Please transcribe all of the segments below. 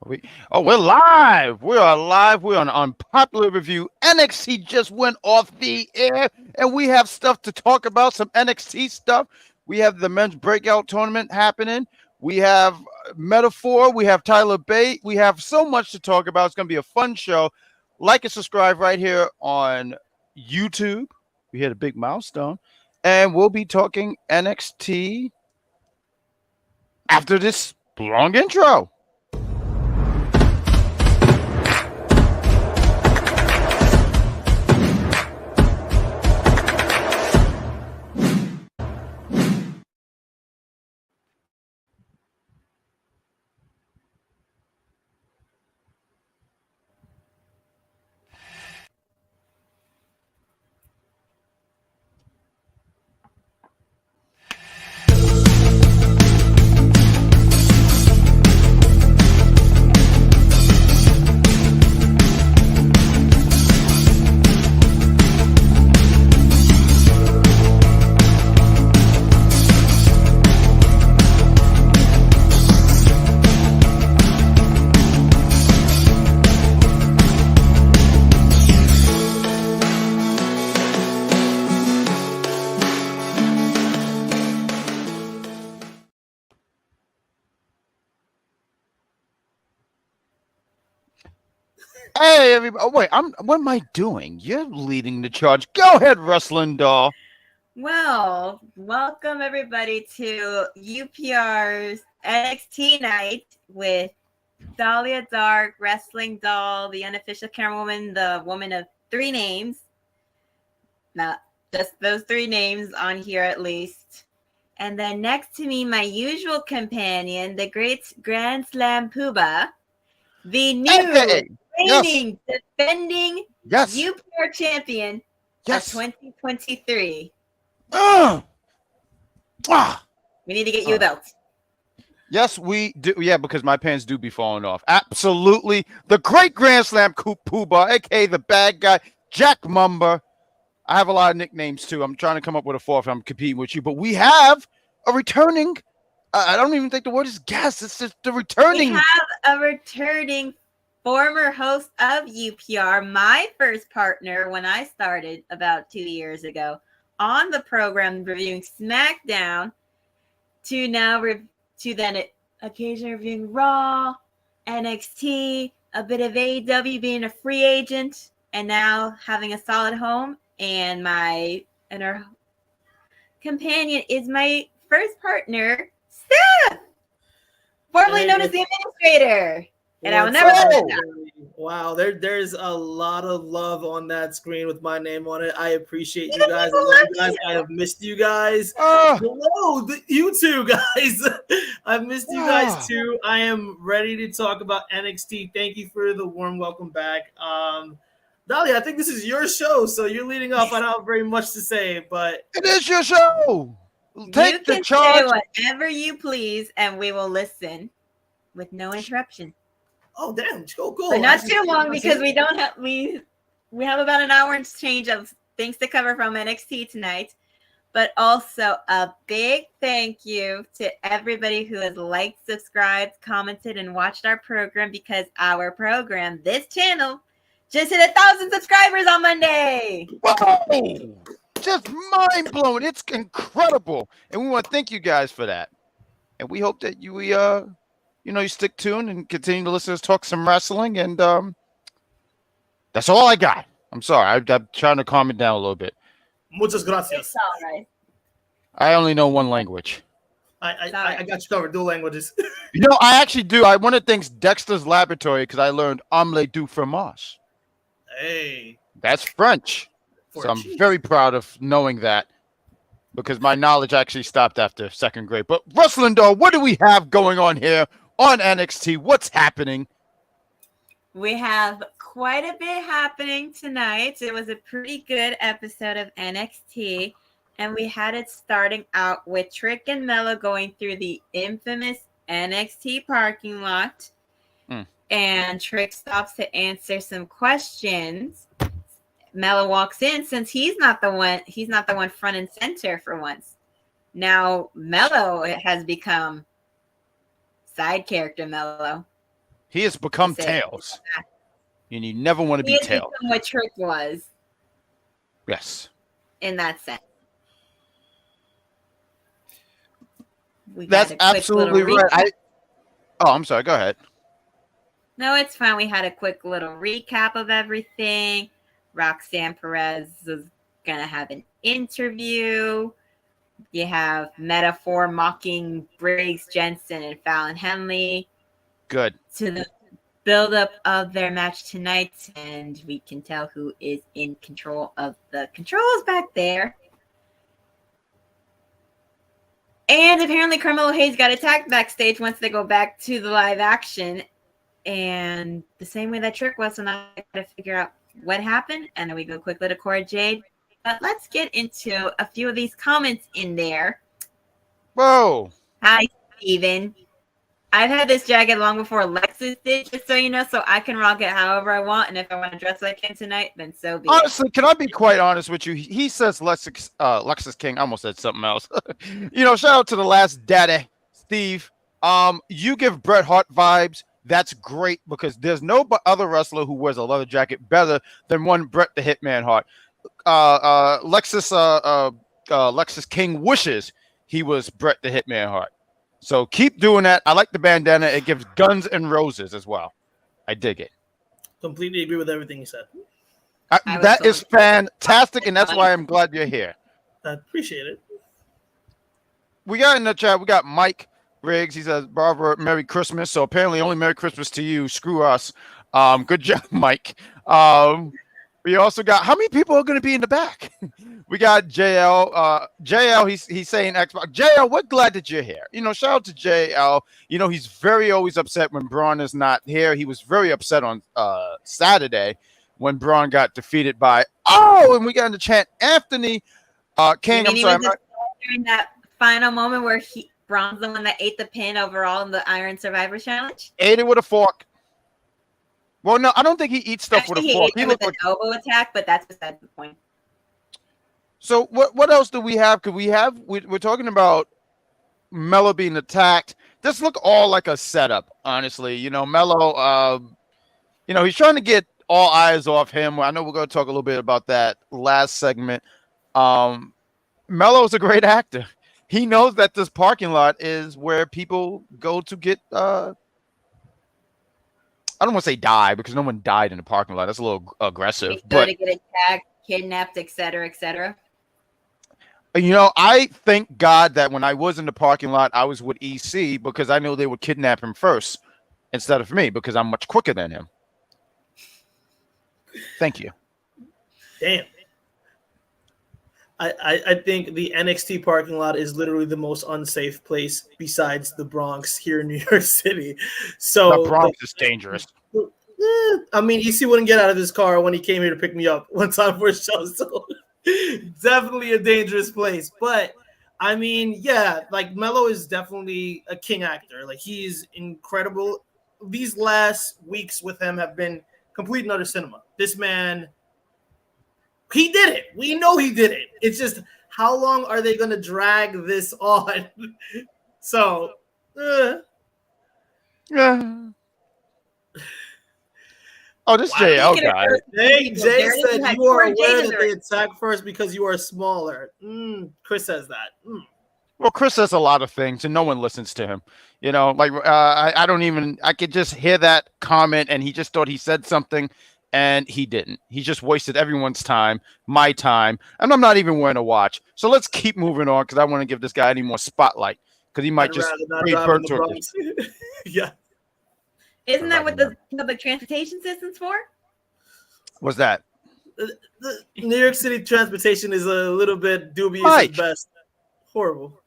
We're live. We are live. We're on Unpopular Review. NXT just went off the air, and we have stuff to talk about, some NXT stuff. We have the men's breakout tournament happening. We have Metaphor. We have Tyler Bate. We have so much to talk about. It's going to be a fun show. Like and subscribe right here on YouTube. We hit a big milestone. And we'll be talking NXT after this long intro. Hey, everybody. Oh, wait. What am I doing? You're leading the charge. Go ahead, Wrestling Doll. Well, welcome everybody to UPR's NXT night with Dahlia Dark, Wrestling Doll, the unofficial camerawoman, the woman of three names. Not just those three names on here at least. And then next to me, my usual companion, the great Grand Slam Poobah, the new reigning, defending UPR champion of 2023. We need to get you a belt. Yes, we do. Yeah, because my pants do be falling off. Absolutely. The great Grand Slam Poobah, aka the bad guy, Jack Mumber. I have a lot of nicknames too. I'm trying to come up with a fourth. I'm competing with you, but we have a returning. I don't even think the word is guest. It's just the returning. We have a returning former host of UPR, my first partner when I started about 2 years ago on the program reviewing SmackDown, to now then occasionally reviewing Raw, NXT, a bit of AEW, being a free agent, and now having a solid home. And our companion is my first partner, Steph, formerly known as the administrator. And I will never let that down. Wow, there's a lot of love on that screen with my name on it. I appreciate you guys. I love you guys. I have missed you guys. Hello, you two guys. I've missed you guys too. I am ready to talk about NXT. Thank you for the warm welcome back. Dahlia, I think this is your show, so you're leading off. I don't have very much to say, but it is your show. Take the charge. Say whatever you please, and we will listen with no interruption. Oh damn! Cool. But not too long because we have about an hour and change of things to cover from NXT tonight. But also a big thank you to everybody who has liked, subscribed, commented, and watched our program, because our program, this channel, just hit 1,000 subscribers on Monday. Whoa! Just mind blowing! It's incredible, and we want to thank you guys for that. And we hope that you stick tuned and continue to listen to us talk some wrestling. And that's all I got. I'm sorry. I'm trying to calm it down a little bit. Muchas gracias. It's all right. I only know one language. I got you covered. Dual languages. I actually do. I want to thank Dexter's Laboratory because I learned omelette du fromage. Hey. That's French. So I'm very proud of knowing that, because my knowledge actually stopped after second grade. But Wrestling Doll, what do we have going on here on NXT? What's happening? We have quite a bit happening tonight. It was a pretty good episode of NXT, and we had it starting out with Trick and Mello going through the infamous NXT parking lot. And Trick stops to answer some questions. Mello walks in, since he's not the one front and center for once. Now Mello has become side character Mello. He has become Tails. And you never want to be Tails. What Trick was. Yes. In that sense. That's absolutely right. I'm sorry. Go ahead. No, it's fine. We had a quick little recap of everything. Roxanne Perez is going to have an interview. You have Metaphor mocking Briggs, Jensen, and Fallon Henley. Good. To the buildup of their match tonight. And we can tell who is in control of the controls back there. And apparently Carmelo Hayes got attacked backstage once they go back to the live action. And the same way that Trick was, and I got to figure out what happened. And then we go quickly to Cora Jade. But let's get into a few of these comments in there. Whoa. Hi, Steven. I've had this jacket long before Lexus did, just so you know, so I can rock it however I want. And if I want to dress like him tonight, then so be it. Honestly, can I be quite honest with you? He says Lexus King. I almost said something else. Shout out to the last daddy, Steve. You give Bret Hart vibes. That's great because there's no other wrestler who wears a leather jacket better than one Bret the Hitman Hart. Lexus King wishes he was Bret the Hitman Hart. So keep doing that. I like the bandana. It gives Guns and Roses as well. I dig it. Completely agree with everything you said. That is fantastic, and that's why I'm glad you're here. I appreciate it. We got in the chat, we got Mike Briggs. He says, Barbara, Merry Christmas. So apparently only Merry Christmas to you. Screw us. Good job, Mike. We also got, how many people are going to be in the back? We got JL. JL, he's saying Xbox. JL, we're glad that you're here. Shout out to JL. He's very always upset when Braun is not here. He was very upset on Saturday when Braun got defeated by, and we got in the chat, Anthony King. I'm sorry. During that final moment where Braun's the one that ate the pin overall in the Iron Survivor Challenge? Ate it with a fork. Well, no, I don't think he eats stuff with a fork. He looked like an elbow attack, but that's beside the point. So what else do we have? Because we're talking about Melo being attacked. This look all like a setup, honestly. Melo, he's trying to get all eyes off him. I know we're going to talk a little bit about that last segment. Melo's a great actor. He knows that this parking lot is where people go to get I don't want to say die because no one died in the parking lot. That's a little aggressive. But to get attacked, kidnapped, etc., etc. I thank God that when I was in the parking lot, I was with EC because I knew they would kidnap him first instead of me because I'm much quicker than him. Thank you. Damn. I think the NXT parking lot is literally the most unsafe place besides the Bronx here in New York City. So the Bronx is dangerous. I mean, EC wouldn't get out of his car when he came here to pick me up one time for a show. So definitely a dangerous place. But I mean, yeah, like Melo is definitely a king actor. Like he's incredible. These last weeks with him have been complete and utter cinema. This man, he did it. We know he did it. It's just how long are they going to drag this on? So, yeah. Oh, this JL guy. Jay said you are aware that they attack first because you are smaller. Chris says that. Well, Chris says a lot of things, and no one listens to him. I could just hear that comment, and he just thought he said something, and he didn't. He just wasted everyone's time, my time, and I'm not even wearing a watch. So let's keep moving on because I want to give this guy any more spotlight because he might just read bird torches. Yeah. Isn't that what the public transportation system's for? What's that? The New York City transportation is a little bit dubious at best. Horrible.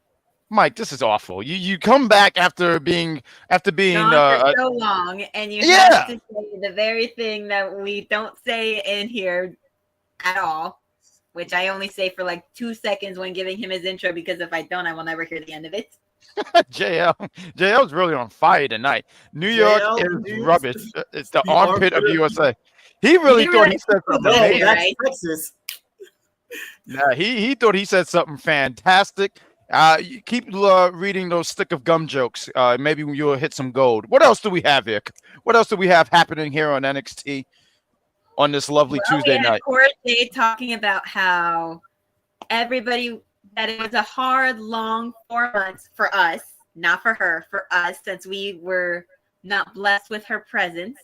Mike, this is awful. You come back after being gone for so long, and you have to say the very thing that we don't say in here at all, which I only say for like 2 seconds when giving him his intro, because if I don't, I will never hear the end of it. JL's really on fire tonight. New York is rubbish. It's the armpit of USA. He really thought he said something amazing. That's Texas. Yeah, he thought he said something fantastic. You keep reading those stick of gum jokes. Maybe you'll hit some gold. What else do we have here? What else do we have happening here on NXT on this lovely Tuesday night? Court Day talking about how everybody that it was a hard, long 4 months for us, not for her, for us, since we were not blessed with her presence.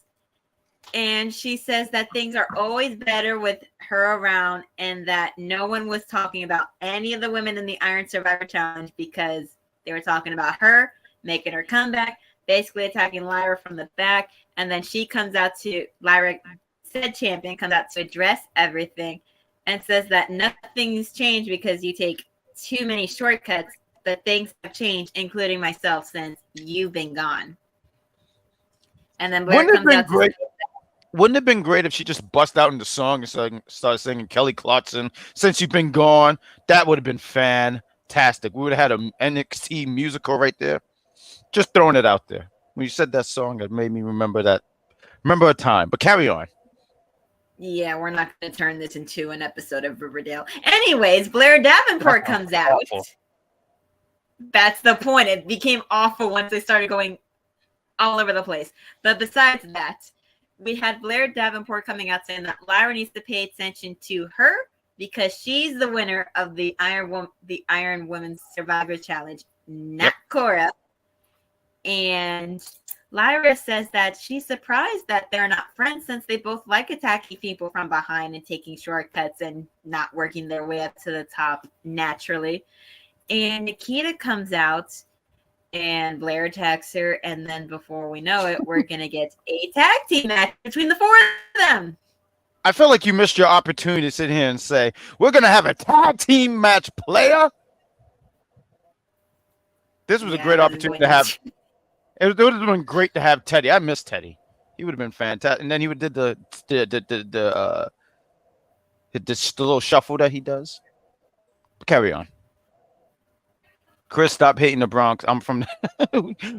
And she says that things are always better with her around and that no one was talking about any of the women in the Iron Survivor Challenge because they were talking about her, making her comeback, basically attacking Lyra from the back. And then she comes out to, Lyra, said champion, comes out to address everything and says that nothing's changed because you take too many shortcuts, but things have changed, including myself, since you've been gone. And then Blair comes out to say, wouldn't it have been great if she just bust out into song and started singing Kelly Clarkson, Since You've Been Gone? That would have been fantastic. We would have had an NXT musical right there. Just throwing it out there. When you said that song, it made me remember a time. But carry on. Yeah, we're not going to turn this into an episode of Riverdale. Anyways, Blair Devenport comes out. Awful. That's the point. It became awful once they started going all over the place. But besides that, we had Blair Devenport coming out saying that Lyra needs to pay attention to her because she's the winner of the Iron Women's Survivor Challenge, not Cora. And Lyra says that she's surprised that they're not friends since they both like attacking people from behind and taking shortcuts and not working their way up to the top naturally. And Nikita comes out and Blair attacks her, and then before we know it, we're going to get a tag team match between the 4 of them. I feel like you missed your opportunity to sit here and say, we're going to have a tag team match, player. This was a great opportunity to have. It would have been great to have Teddy. I miss Teddy. He would have been fantastic. And then he would did the little shuffle that he does. Carry on. Chris, stop hating the Bronx. I'm from.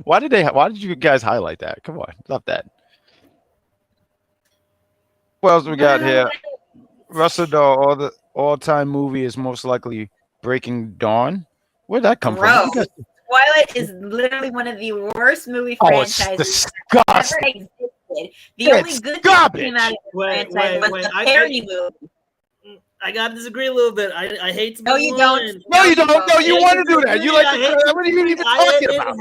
Why did you guys highlight that? Come on, love that. What else we got here? Russell Dahl, the all-time movie is most likely Breaking Dawn. Where'd that come from? Twilight is literally one of the worst movie franchises that ever existed. The only good thing that came out of the franchise was the parody movie. I gotta disagree a little bit. I hate to. No, you don't. No, you don't. No, you want to do that. You like to. What are you even talking about?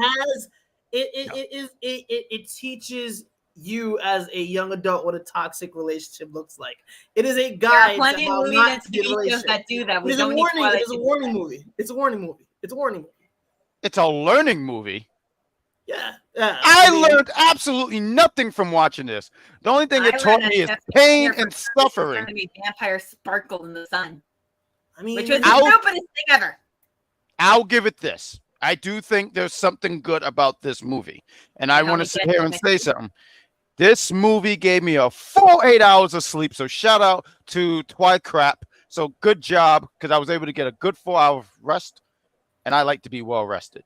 It teaches you as a young adult what a toxic relationship looks like. It is a guide. There are plenty of movies and TV shows that do that. It's a warning. It's a warning movie. It's a warning movie. It's a warning movie. It's a learning movie. Yeah. I learned absolutely nothing from watching this. The only thing it taught me is pain and suffering. Vampires sparkle in the sun. I mean, which was the stupidest thing ever. I'll give it this. I do think there's something good about this movie. And I want to sit here and say something. This movie gave me a full 8 hours of sleep. So shout out to Twilight Crap. So good job, because I was able to get a good 4 hour rest. And I like to be well rested.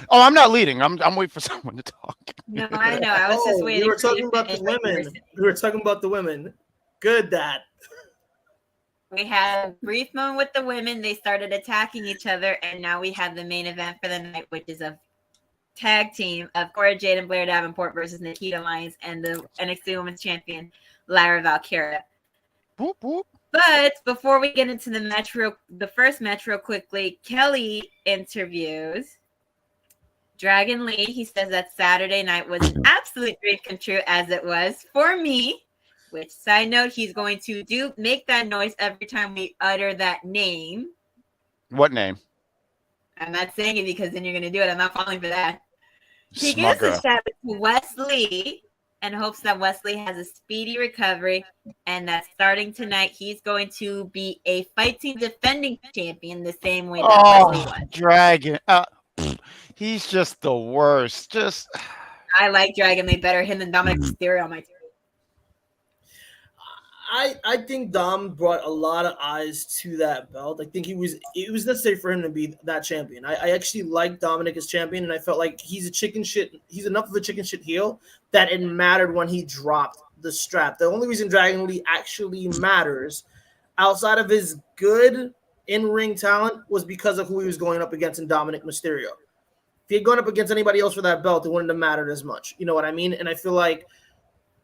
Oh, I'm not leading. I'm waiting for someone to talk. No, I know. I was just waiting. You were talking about the women. We were talking about the women. Good, Dad. We had a brief moment with the women. They started attacking each other, and now we have the main event for the night, which is a tag team of Cora Jade and Blair Devenport versus Nikita Lyons and the NXT Women's Champion Lyra Valkyria. Boop, boop. But before we get into the first match real quickly, Kelly interviews Dragon Lee. He says that Saturday night was an absolute dream come true, as it was for me. Which, side note, he's going to make that noise every time we utter that name. What name? I'm not saying it because then you're going to do it. I'm not falling for that. He gives a shout out to Wesley and hopes that Wesley has a speedy recovery and that starting tonight, he's going to be a fight team defending champion the same way that Wesley was. Dragon. He's just the worst. Mm-hmm. I like Dragon Lee better him than Dominic Mysterio on my team. I think Dom brought a lot of eyes to that belt. I think it was necessary for him to be that champion. I actually like Dominic as champion, and I felt like he's enough of a chicken shit heel that it mattered when he dropped the strap. The only reason Dragon Lee actually matters, outside of his good in-ring talent was because of who he was going up against in Dominic Mysterio. If he had gone up against anybody else for that belt, it wouldn't have mattered as much. You know what I mean? And I feel like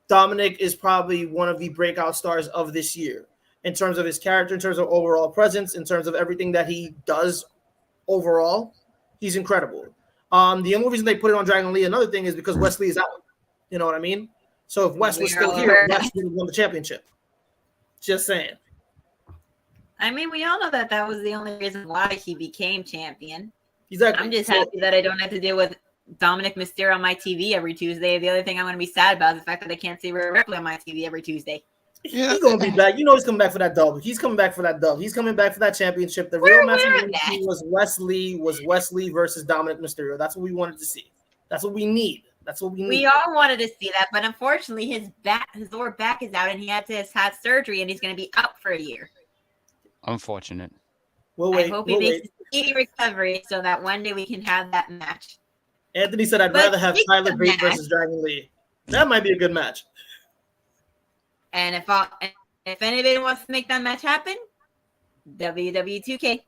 Dominic is probably one of the breakout stars of this year in terms of his character, in terms of overall presence, in terms of everything that he does overall. He's incredible. The only reason they put it on Dragon Lee, another thing, is because Wesley is out. You know what I mean? So if Wes was still here, Wes would have won the championship. Just saying. I mean, we all know that that was the only reason why he became champion. Exactly. I'm just happy that I don't have to deal with Dominic Mysterio on my TV every Tuesday. The other thing I'm going to be sad about is the fact that I can't see Rhea Ripley on my TV every Tuesday. Yeah. He's going to be back. You know he's coming back for that dub. He's coming back for that dub. He's coming back for that championship. The real match was Wesley versus Dominic Mysterio. That's what we wanted to see. That's what we need. That's what we need. We all wanted to see that, but unfortunately his lower back is out and he had to have surgery and he's going to be out for a year. Unfortunate. I hope he makes a speedy recovery so that one day we can have that match. Anthony said, I'd rather have Tyler Bate versus Dragon Lee. That might be a good match. And if anybody wants to make that match happen, WWE2K.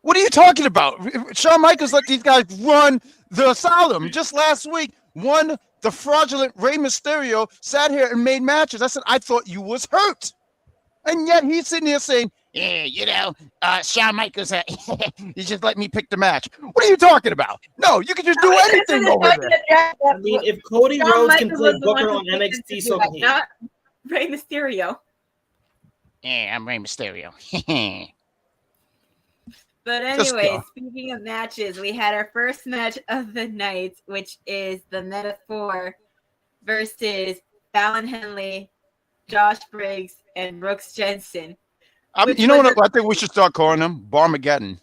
What are you talking about? Shawn Michaels let these guys run the asylum. Just last week, the fraudulent Rey Mysterio sat here and made matches. I said, I thought you was hurt. And yet he's sitting here saying, yeah, Shawn Michaels, he just let me pick the match. What are you talking about? No, you can just do anything over there. I mean, if Cody Rhodes can play Booker on NXT, so can he. Not Rey Mysterio. Yeah, I'm Rey Mysterio. But anyway, speaking of matches, we had our first match of the night, which is the Metaphor versus Fallon Henley, Josh Briggs, and Brooks Jensen. You know what I think we should start calling them? Barmageddon.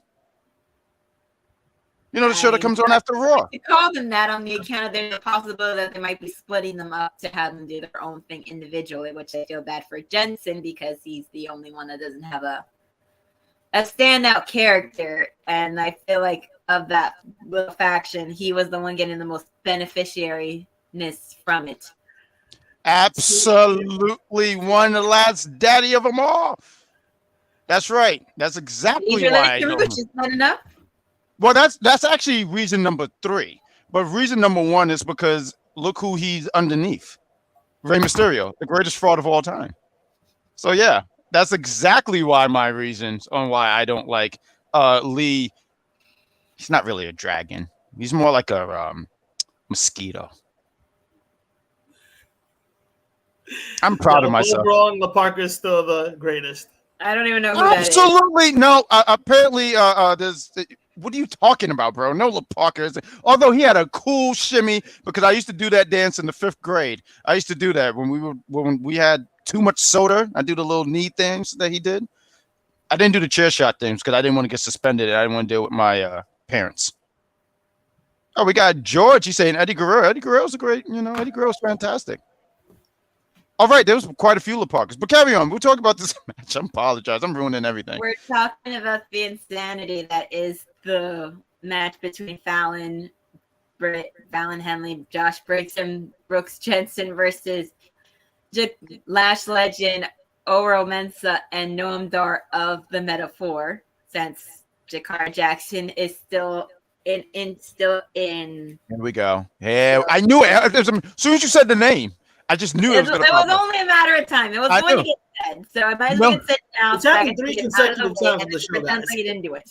You know the show that comes on after Raw. You call them that on the account of there's a possibility that they might be splitting them up to have them do their own thing individually, which I feel bad for Jensen because he's the only one that doesn't have a standout character. And I feel like of that little faction, he was the one getting the most beneficiariness from it. Absolutely one of the last daddy of them all. That's right. That's exactly why I don't. Is not enough. Well, that's actually reason number 3. But reason number 1 is because look who he's underneath. Rey Mysterio, the greatest fraud of all time. So yeah, that's exactly why my reasons on why I don't like Lee. He's not really a dragon. He's more like a mosquito. I'm proud of myself. Overall, La Parker is still the greatest. I don't even know who that is. Absolutely no. Apparently, there's. What are you talking about, bro? No, La Parker. Although he had a cool shimmy because I used to do that dance in the 5th grade. I used to do that when we had too much soda. I do the little knee things that he did. I didn't do the chair shot things because I didn't want to get suspended. I didn't want to deal with my parents. Oh, we got George. He's saying Eddie Guerrero. Eddie Guerrero's a great. Eddie Guerrero's fantastic. All right, there was quite a few La Parkers, but carry on. We'll talk about this match. I apologize. I'm ruining everything. We're talking about the insanity that is the match between Fallon Henley, Josh Briggs, and Brooks Jensen versus Lash legend Oro Mensah and Noam Dar of the Metaphor, since Jakar Jackson is still in. Here we go. Yeah, I knew it. As soon as you said the name, I just knew it was going to pop up. It was only a matter of time. It was going to get said, so I might as well get said now. It's happened 3 consecutive times on the show, guys. He didn't do it.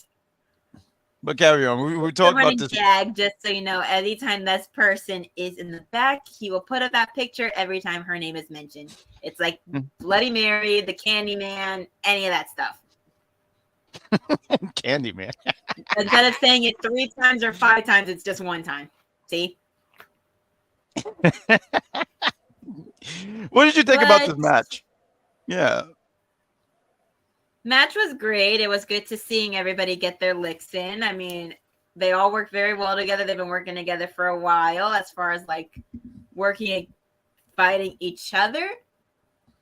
But carry on. We talked about this. Gag, just so you know, anytime this person is in the back, he will put up that picture every time her name is mentioned. It's like Bloody Mary, the Candyman, any of that stuff. Candyman. Instead of saying it 3 times or 5 times, it's just 1 time. See? What did you think about this match? Yeah. Match was great. It was good to seeing everybody get their licks in. I mean, they all work very well together. They've been working together for a while as far as like working and fighting each other.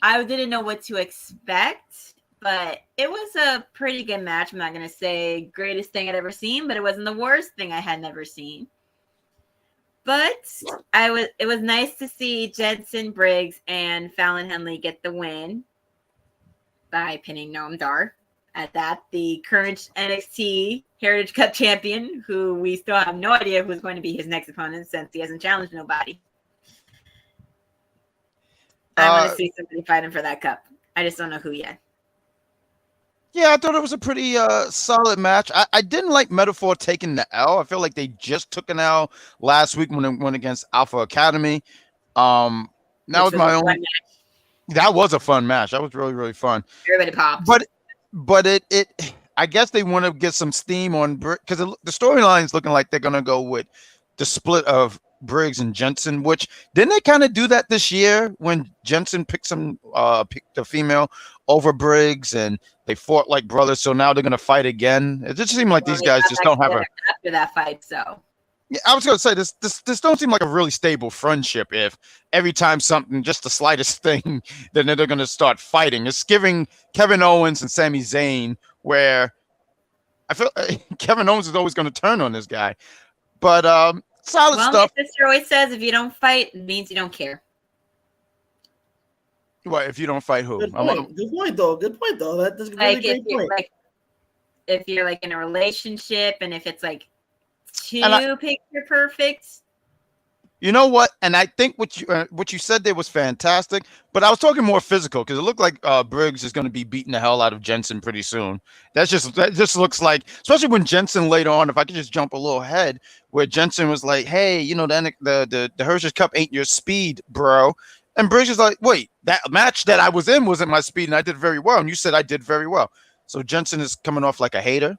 I didn't know what to expect, but it was a pretty good match. I'm not going to say greatest thing I'd ever seen, but it wasn't the worst thing I had never seen. But it was nice to see Jensen Briggs and Fallon Henley get the win. by pinning Noam Dar. At that, the current NXT Heritage Cup champion, who we still have no idea who's going to be his next opponent since he hasn't challenged nobody. I want to see somebody fight him for that cup. I just don't know who yet. Yeah, I thought it was a pretty solid match. I didn't like Metaphor taking the L. I feel like they just took an L last week when they went against Alpha Academy. That was my own. That was a fun match. That was really, really fun. Everybody popped. But it I guess they want to get some steam on because the storyline is looking like they're gonna go with the split of Briggs and Jensen, which didn't they kind of do that this year when Jensen picked the female over Briggs and they fought like brothers, so now they're gonna fight again. It just seemed like these guys just don't have after that fight. So yeah, I was gonna say this don't seem like a really stable friendship if every time something, just the slightest thing, then they're gonna start fighting. It's giving Kevin Owens and Sami Zayn, where I feel Kevin Owens is always gonna turn on this guy. But solid stuff. My sister always says if you don't fight, it means you don't care. What if you don't fight who? Good point though. That's a really great point. If you're like in a relationship and if it's like too picture perfect. You know what? And I think what you said there was fantastic, but I was talking more physical because it looked like Briggs is going to be beating the hell out of Jensen pretty soon. That just looks like, especially when Jensen later on, if I could just jump a little ahead, where Jensen was like, "Hey, you know, the Hershey's Cup ain't your speed, bro." And Briggs is like, "Wait, that match that I was in wasn't my speed, and I did very well." And you said I did very well. So Jensen is coming off like a hater,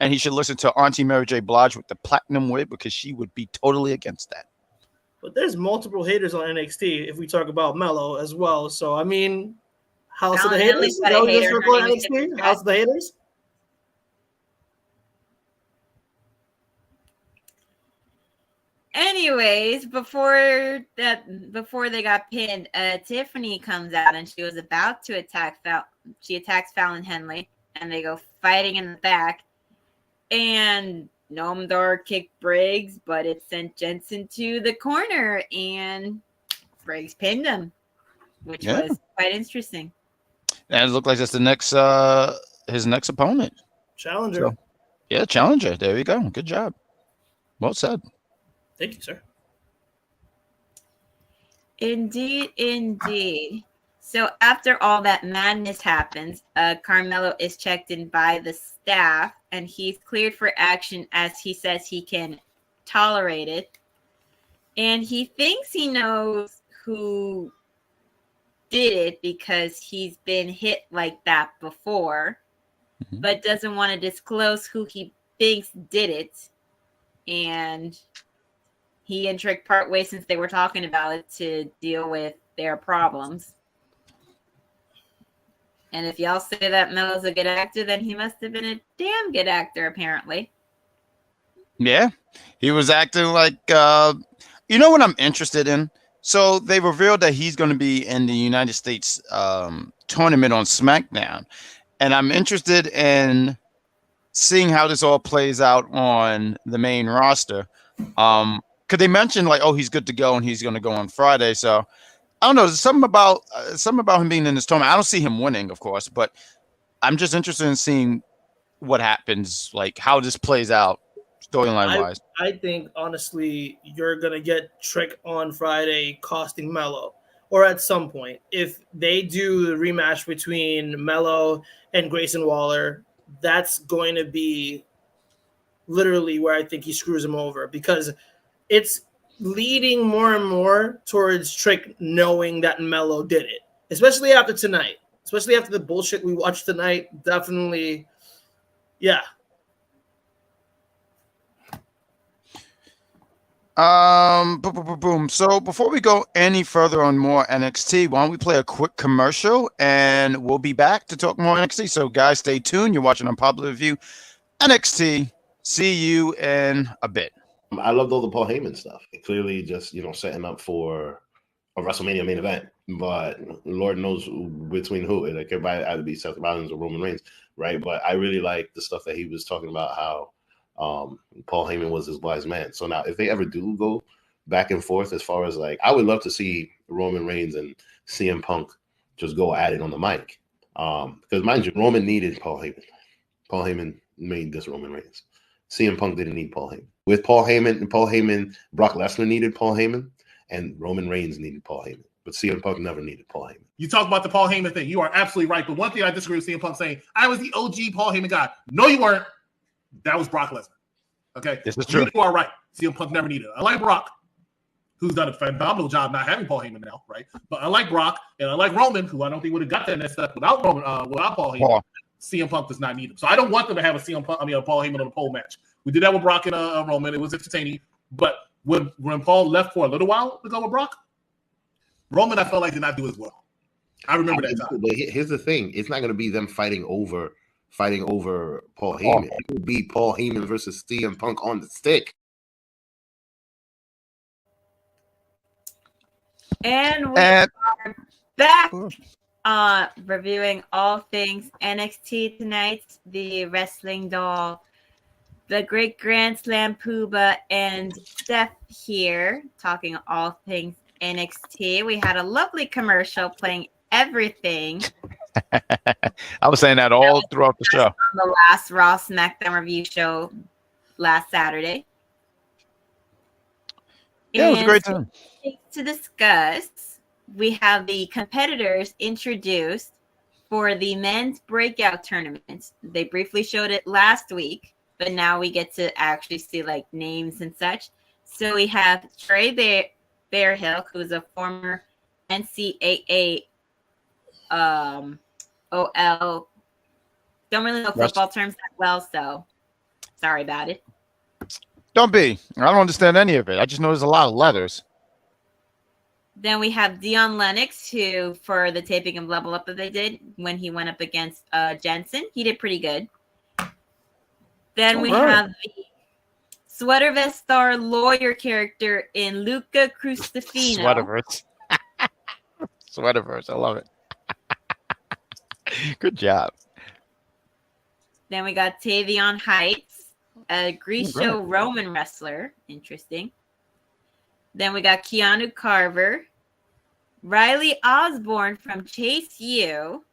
and he should listen to Auntie Mary J. Blige with the platinum wig because she would be totally against that. But there's multiple haters on NXT if we talk about Mello as well. So I mean, House of the Haters. NXT? House of the Haters. Anyways, before they got pinned, Tiffany comes out and she was about to attack she attacks Fallon Henley and they go fighting in the back. And Noam Dar kicked Briggs, but it sent Jensen to the corner and Briggs pinned him, which was quite interesting. And it looked like that's the next his next opponent. Challenger. So, yeah, challenger. There you go. Good job. Well said. Thank you, sir. Indeed. So after all that madness happens, Carmelo is checked in by the staff, and he's cleared for action as he says he can tolerate it. And he thinks he knows who did it because he's been hit like that before, but doesn't want to disclose who he thinks did it. And he and Trick part ways since they were talking about it to deal with their problems. And if y'all say that Melo's a good actor, then he must have been a damn good actor, apparently. Yeah, he was acting like, you know what I'm interested in? So they revealed that he's going to be in the United States tournament on SmackDown. And I'm interested in seeing how this all plays out on the main roster. Because they mentioned like, oh, he's good to go and he's going to go on Friday. So I don't know. There's something about him being in this tournament. I don't see him winning, of course, but I'm just interested in seeing what happens, like how this plays out storyline wise. I think honestly, you're gonna get Trick on Friday costing Melo, or at some point, if they do the rematch between Melo and Grayson Waller, that's going to be literally where I think he screws him over, because it's leading more and more towards Trick knowing that Melo did it, especially after tonight, especially after the bullshit we watched tonight. Definitely, yeah. Boom. So before we go any further on more NXT, why don't we play a quick commercial and we'll be back to talk more NXT. So guys, stay tuned. You're watching Unpopular Review NXT. See you in a bit. I loved all the Paul Heyman stuff. Clearly just, setting up for a WrestleMania main event, but Lord knows between who. It could either be Seth Rollins or Roman Reigns, right? But I really like the stuff that he was talking about, how Paul Heyman was his wise man. So now if they ever do go back and forth, as far as like, I would love to see Roman Reigns and CM Punk just go at it on the mic. Because mind you, Roman needed Paul Heyman. Paul Heyman made this Roman Reigns. CM Punk didn't need Paul Heyman. With Paul Heyman, Brock Lesnar needed Paul Heyman, and Roman Reigns needed Paul Heyman. But CM Punk never needed Paul Heyman. You talk about the Paul Heyman thing. You are absolutely right. But one thing I disagree with CM Punk saying, I was the OG Paul Heyman guy. No, you weren't. That was Brock Lesnar. Okay? This is true. You are right. CM Punk never needed it. I like Brock, who's done a phenomenal job not having Paul Heyman now, right? But I like Brock, and I like Roman, who I don't think would have got that next step without Paul Heyman. CM Punk does not need him. So I don't want them to have a Paul Heyman on a pole match. We did that with Brock and Roman. It was entertaining. But when Paul left for a little while to go with Brock, Roman, I felt like, did not do as well. I remember that time. But here's the thing. It's not going to be them fighting over Paul Heyman. It will be Paul Heyman versus CM Punk on the stick. And we are back reviewing all things NXT tonight. The Wrestling Doll, the Great Grand Slam Pooba, and Steph here talking all things NXT. We had a lovely commercial playing everything. I was saying that all throughout the show. On the last Raw SmackDown review show last Saturday. Yeah, it was a great time. To discuss, we have the competitors introduced for the men's breakout tournament. They briefly showed it last week, but now we get to actually see like names and such. So we have Trey Bearhill, who's a former NCAA OL. Don't really know football terms that well, so sorry about it. Don't be. I don't understand any of it. I just know there's a lot of letters. Then we have Dion Lennox, who, for the taping of Level Up that they did when he went up against Jensen, he did pretty good. Then we have the sweater vest star lawyer character in Luca Crustafino. Sweaterverse. Sweaterverse. I love it. Good job. Then we got Tavion Heights, a Grecian Roman wrestler. Interesting. Then we got Keanu Carver, Riley Osborne from Chase U,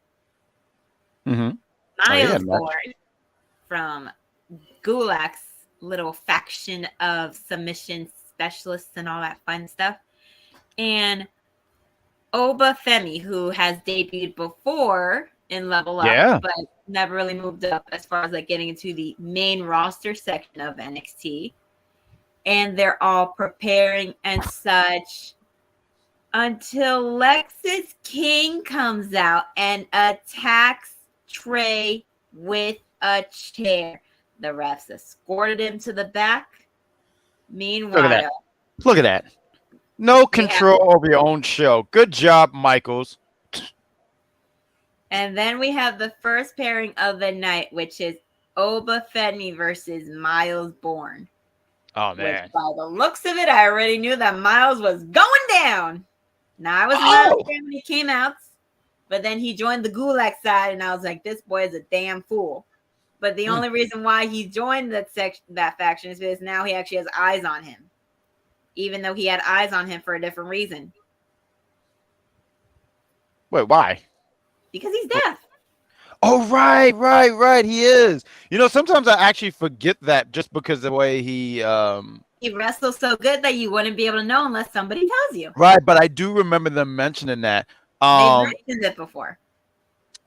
Miles Bourne from Gulak's little faction of submission specialists and all that fun stuff, and Oba Femi, who has debuted before in Level Up, but never really moved up as far as like getting into the main roster section of NXT. And they're all preparing and such until Lexis King comes out and attacks Trey with a chair. The refs escorted him to the back. Meanwhile, look at that. No control over your own show. Good job, Michaels. And then we have the first pairing of the night, which is Oba Femi versus Miles Bourne. Oh, man. Which, by the looks of it, I already knew that Miles was going down. Now, I was mad when he came out, but then he joined the Gulak side, and I was like, this boy is a damn fool. But the only reason why he joined that faction is because now he actually has eyes on him, even though he had eyes on him for a different reason. Wait, why? Because he's deaf. Oh, right. He is. You know, sometimes I actually forget that just because of the way he wrestles so good that you wouldn't be able to know unless somebody tells you. Right, but I do remember them mentioning that. They've mentioned it before.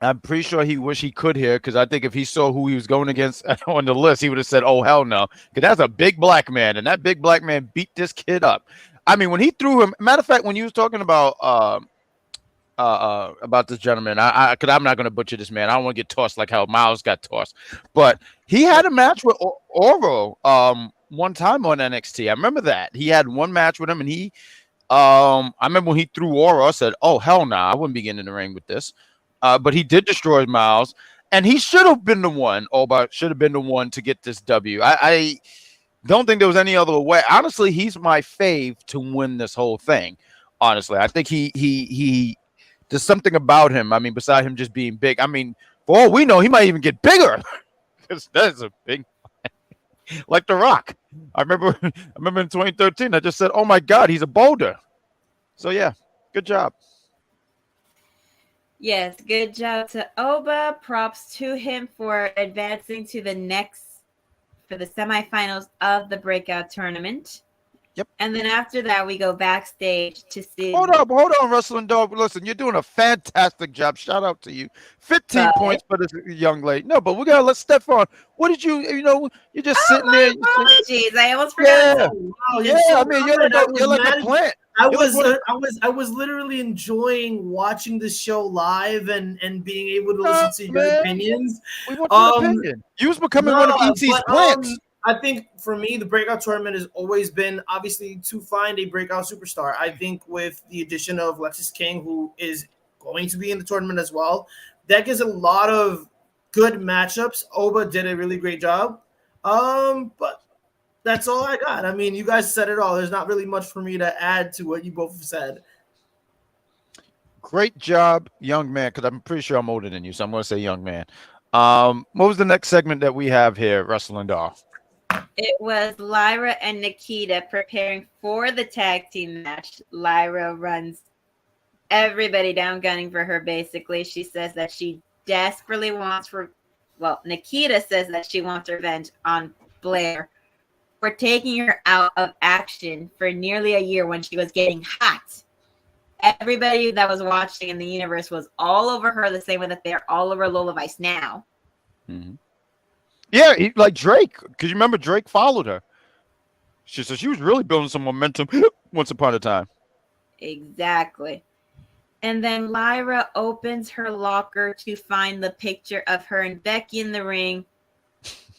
I'm pretty sure he wish he could hear, because I think if he saw who he was going against on the list, he would have said, oh, hell no. Because that's a big black man, and that big black man beat this kid up. I mean, when he threw him, matter of fact, when you was talking about this gentleman, because I'm not going to butcher this man. I don't want to get tossed like how Miles got tossed. But he had a match with Oro one time on NXT. I remember that. He had one match with him, and he I remember when he threw Oro, I said, oh, hell no, I wouldn't be getting in the ring with this. But he did destroy Miles, and he should have been the one. Should have been the one to get this W. I don't think there was any other way. Honestly, he's my fave to win this whole thing. Honestly, I think he there's something about him. I mean, besides him just being big. I mean, for all we know, he might even get bigger. Because that's a big, like The Rock. I remember in 2013, I just said, "Oh my God, he's a boulder." So yeah, good job. Yes, good job to Oba. Props to him for advancing to the semifinals of the Breakout tournament. Yep. And then after that, we go backstage to see. Hold on, Wrestling Dog. Listen, you're doing a fantastic job. Shout out to you. 15 points for this young lady. No, but we gotta let Stephane. What did you're just sitting there. Apologies, I almost forgot. Yeah, I mean, you're like a plant. I was literally enjoying watching the show live and being able to listen to your opinions. We want your opinion. You was becoming one of ET's plants. I think for me, the Breakout tournament has always been obviously to find a breakout superstar. I think with the addition of Lexis King, who is going to be in the tournament as well, that gives a lot of good matchups. Oba did a really great job. But that's all I got. I mean, you guys said it all. There's not really much for me to add to what you both have said. Great job, young man, because I'm pretty sure I'm older than you, so I'm going to say young man. What was the next segment that we have here, Wrestling Doll? It was Lyra and Nikita preparing for the tag team match. Lyra runs everybody down, gunning for her, basically. She says that she desperately wants Nikita says that she wants revenge on Blair for taking her out of action for nearly a year when she was getting hot. Everybody that was watching in the universe was all over her, the same way that they're all over Lola Vice now. Mm-hmm. Yeah, like Drake, because you remember Drake followed her. She said she was really building some momentum once upon a time. Exactly. And then Lyra opens her locker to find the picture of her and Becky in the ring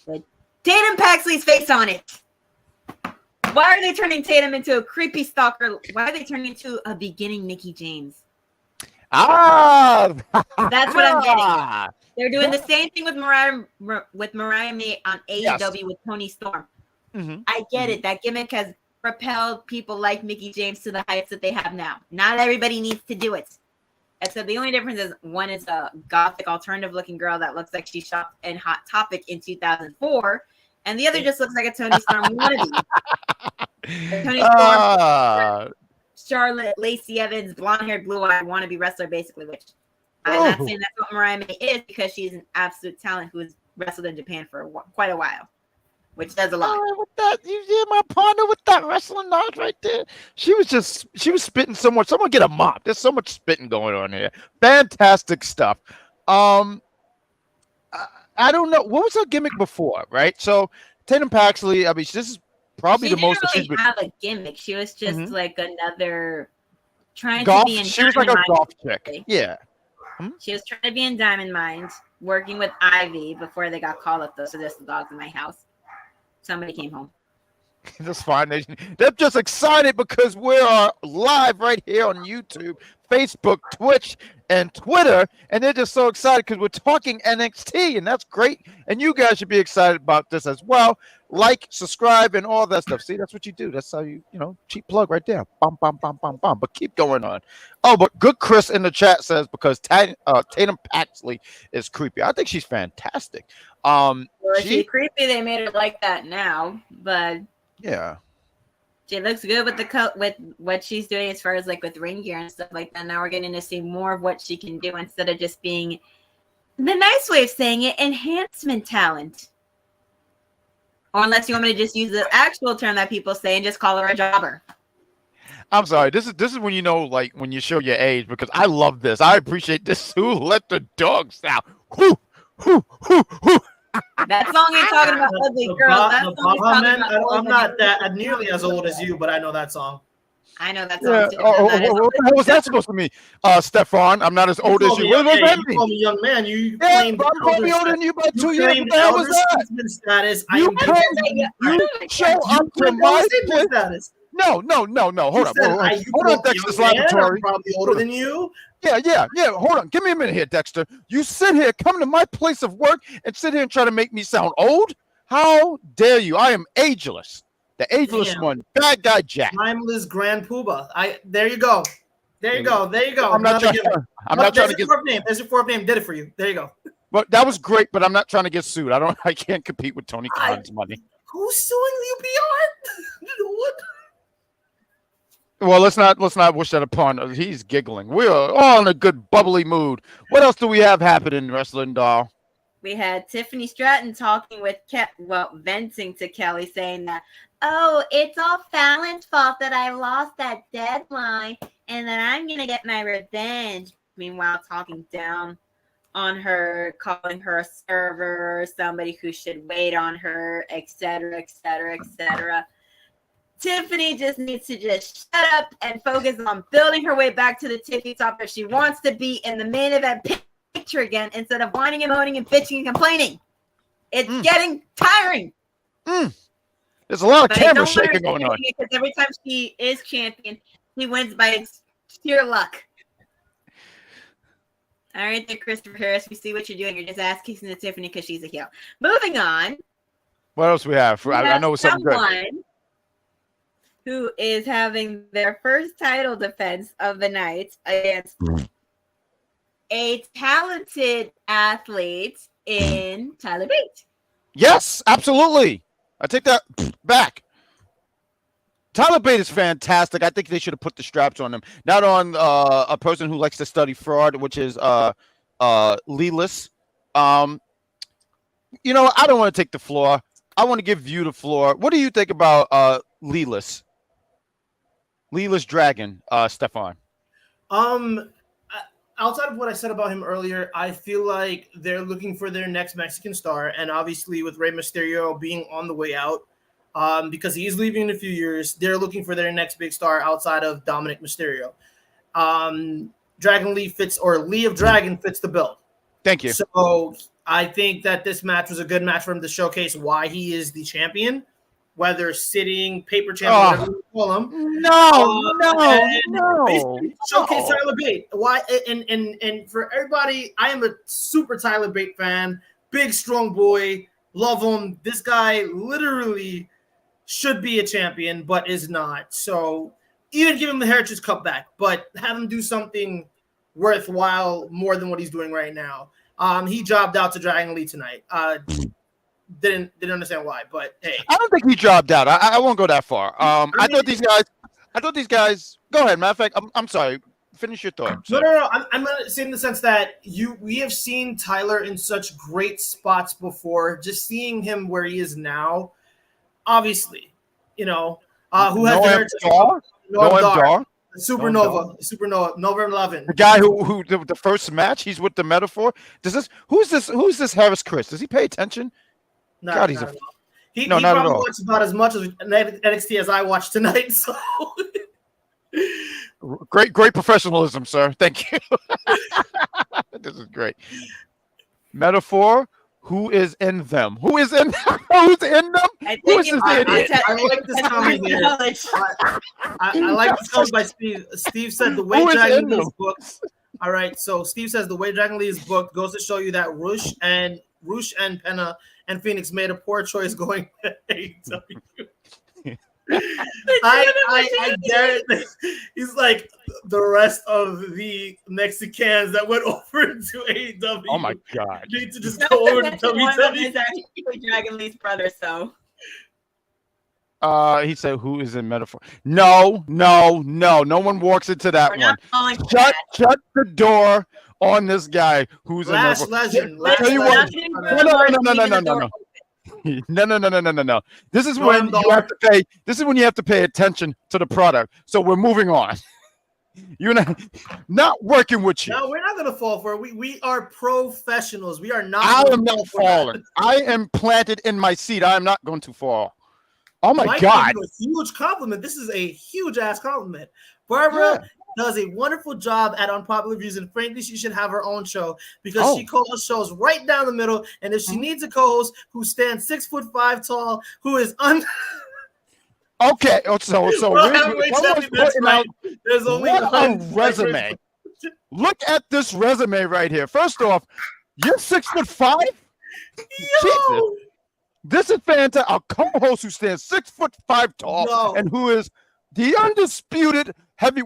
with Tatum Paxley's face on it. Why are they turning Tatum into a creepy stalker? Why are they turning into a beginning Mickie James? That's what I'm getting. They're doing the same thing with Mariah May on AEW with Toni Storm. Mm-hmm. I get it. That gimmick has propelled people like Mickie James to the heights that they have now. Not everybody needs to do it. Except the only difference is one is a gothic alternative looking girl that looks like she shot in Hot Topic in 2004. And the other just looks like a Toni Storm wannabe. Toni Storm, Charlotte, Lacey Evans, blonde-haired, blue-eyed wannabe wrestler, basically, which I'm not saying that's what Mariah May is, because she's an absolute talent who has wrestled in Japan for quite a while, which says a lot. With that, you did my partner with that wrestling knowledge right there. She was spitting so much. Someone get a mop. There's so much spitting going on here. Fantastic stuff. I don't know. What was her gimmick before, right? So Tatum Paxley, I mean, this is probably the most. She didn't really have a gimmick. She was just like another trying golf. To be in. She was like a golf chick. Yeah. She was trying to be in Diamond Mine, working with Ivy before they got called up, though. So there's the dogs in my house. Somebody came home. That's fine. They're just excited because we are live right here on YouTube, Facebook, Twitch, and Twitter. And they're just so excited because we're talking NXT, and that's great. And you guys should be excited about this as well. Like, subscribe, and all that stuff. See, that's what you do. That's how cheap plug right there. Bum, bum, bum, bum, bum. But keep going on. Oh, but good Chris in the chat says because Tatum Paxley is creepy. I think she's fantastic. Well, she's creepy. They made her like that now, but yeah, she looks good with with what she's doing as far as like with ring gear and stuff like that. Now we're getting to see more of what she can do instead of just being the nice way of saying it, enhancement talent. Or unless you want me to just use the actual term that people say and just call her a jobber. I'm sorry. This is when like when you show your age, because I love this. I appreciate this. Who let the dogs out? Whoo, whoo, whoo, whoo. That song ain't talking about ugly girls. I'm not that nearly as old as you, but I know that song. I know that song too. What the hell was that supposed to mean, Stephane? I'm not as old as you. What does that mean? You call me young man. You claimed I'm probably older than you by 2 years. What the hell was that? Status. You show up to my status. No. Hold on, Dexter's Laboratory. I'm probably older than you. Yeah. Hold on. Give me a minute here, Dexter. You sit here, come to my place of work, and sit here and try to make me sound old? How dare you? I am ageless. The ageless one. Bad guy Jack. Timeless Grand Poobah. There you go. There you go. I'm not trying to get. There's your fourth name. Did it for you. There you go. But that was great, but I'm not trying to get sued. I can't compete with Tony Khan's money. Who's suing the UPR? Well, let's not wish that upon us. He's giggling. We are all in a good bubbly mood. What else do we have happening, Wrestling Doll? We had Tiffany Stratton talking with venting to Kelly, saying that, oh, it's all Fallon's fault that I lost that deadline and that I'm going to get my revenge. Meanwhile, talking down on her, calling her a server, somebody who should wait on her, etc., etc., etc. Tiffany just needs to just shut up and focus on building her way back to the tippy top if she wants to be in the main event picture again instead of whining and moaning and bitching and complaining. It's getting tiring. There's a lot of camera shaking going on. Because every time she is champion, she wins by sheer luck. All right, there, Christopher Harris. We see what you're doing. You're just ass kissing to Tiffany because she's a heel. Moving on. What else we have? I know it's something good. Who is having their first title defense of the night against a talented athlete in Tyler Bate. Yes, absolutely. I take that back. Tyler Bate is fantastic. I think they should have put the straps on him, not on a person who likes to study fraud, which is Leeless. I don't want to take the floor. I want to give you the floor. What do you think about Leeless? Leeless Dragon, Stephane. Outside of what I said about him earlier, I feel like they're looking for their next Mexican star, and obviously with Rey Mysterio being on the way out, because he's leaving in a few years, they're looking for their next big star outside of Dominic Mysterio. Dragon Lee fits, or Lee of Dragon fits the bill. Thank you. So I think that this match was a good match for him to showcase why he is the champion, whether sitting, paper champion, whatever you call him. No. Showcase Tyler Bate. Why? And for everybody, I am a super Tyler Bate fan. Big, strong boy. Love him. This guy literally should be a champion, but is not. So even give him the Heritage Cup back, but have him do something worthwhile more than what he's doing right now. He jobbed out to Dragon Lee tonight. Didn't understand why, but hey, I don't think he jobbed out. I won't go that far. I thought these guys. Go ahead. Matter of fact, I'm sorry. Finish your thought. No. I'm gonna say in the sense that we have seen Tyler in such great spots before. Just seeing him where he is now, obviously, who has Noam Supernova, November 11. The guy who the first match he's with the Metaphor. Who's this Harris Chris? Does he pay attention? God, he's he not probably at all. watched about as much of NXT as I watched tonight. So great professionalism, sir. Thank you. This is great. Metaphor. Who is in them? Who's in them? Who's in them? I like this comment here. I like this comment by Steve. Steve said the way Dragon Lee is booked. All right, so Steve says the way Dragon Lee is booked goes to show you that Rush and Penna and Phoenix made a poor choice going to AEW. I dare it. He's like the rest of the Mexicans that went over into AEW. Oh my God! Need to just go over to WWE. Is actually Dragon Lee's brother, so. He said, "Who is in Metaphor?" No. No one walks into that one. Shut the door on this guy who's Lash in Legend. No. This is when you have to pay. This is when you have to pay attention to the product. So we're moving on. You're not working with you. No, we're not gonna fall for it. We are professionals. We are not. I am not falling. I am planted in my seat. I am not going to fall. Oh my God! A huge compliment. This is a huge ass compliment. Barbara does a wonderful job at Unpopular Views, and frankly, she should have her own show because she co-hosts shows right down the middle. And if she needs a co-host who stands 6'5" tall, who is okay, so there's only one resume. Look at this resume right here. First off, you're 6'5". Jesus. This is fantastic. A co-host who stands 6'5" tall and who is the undisputed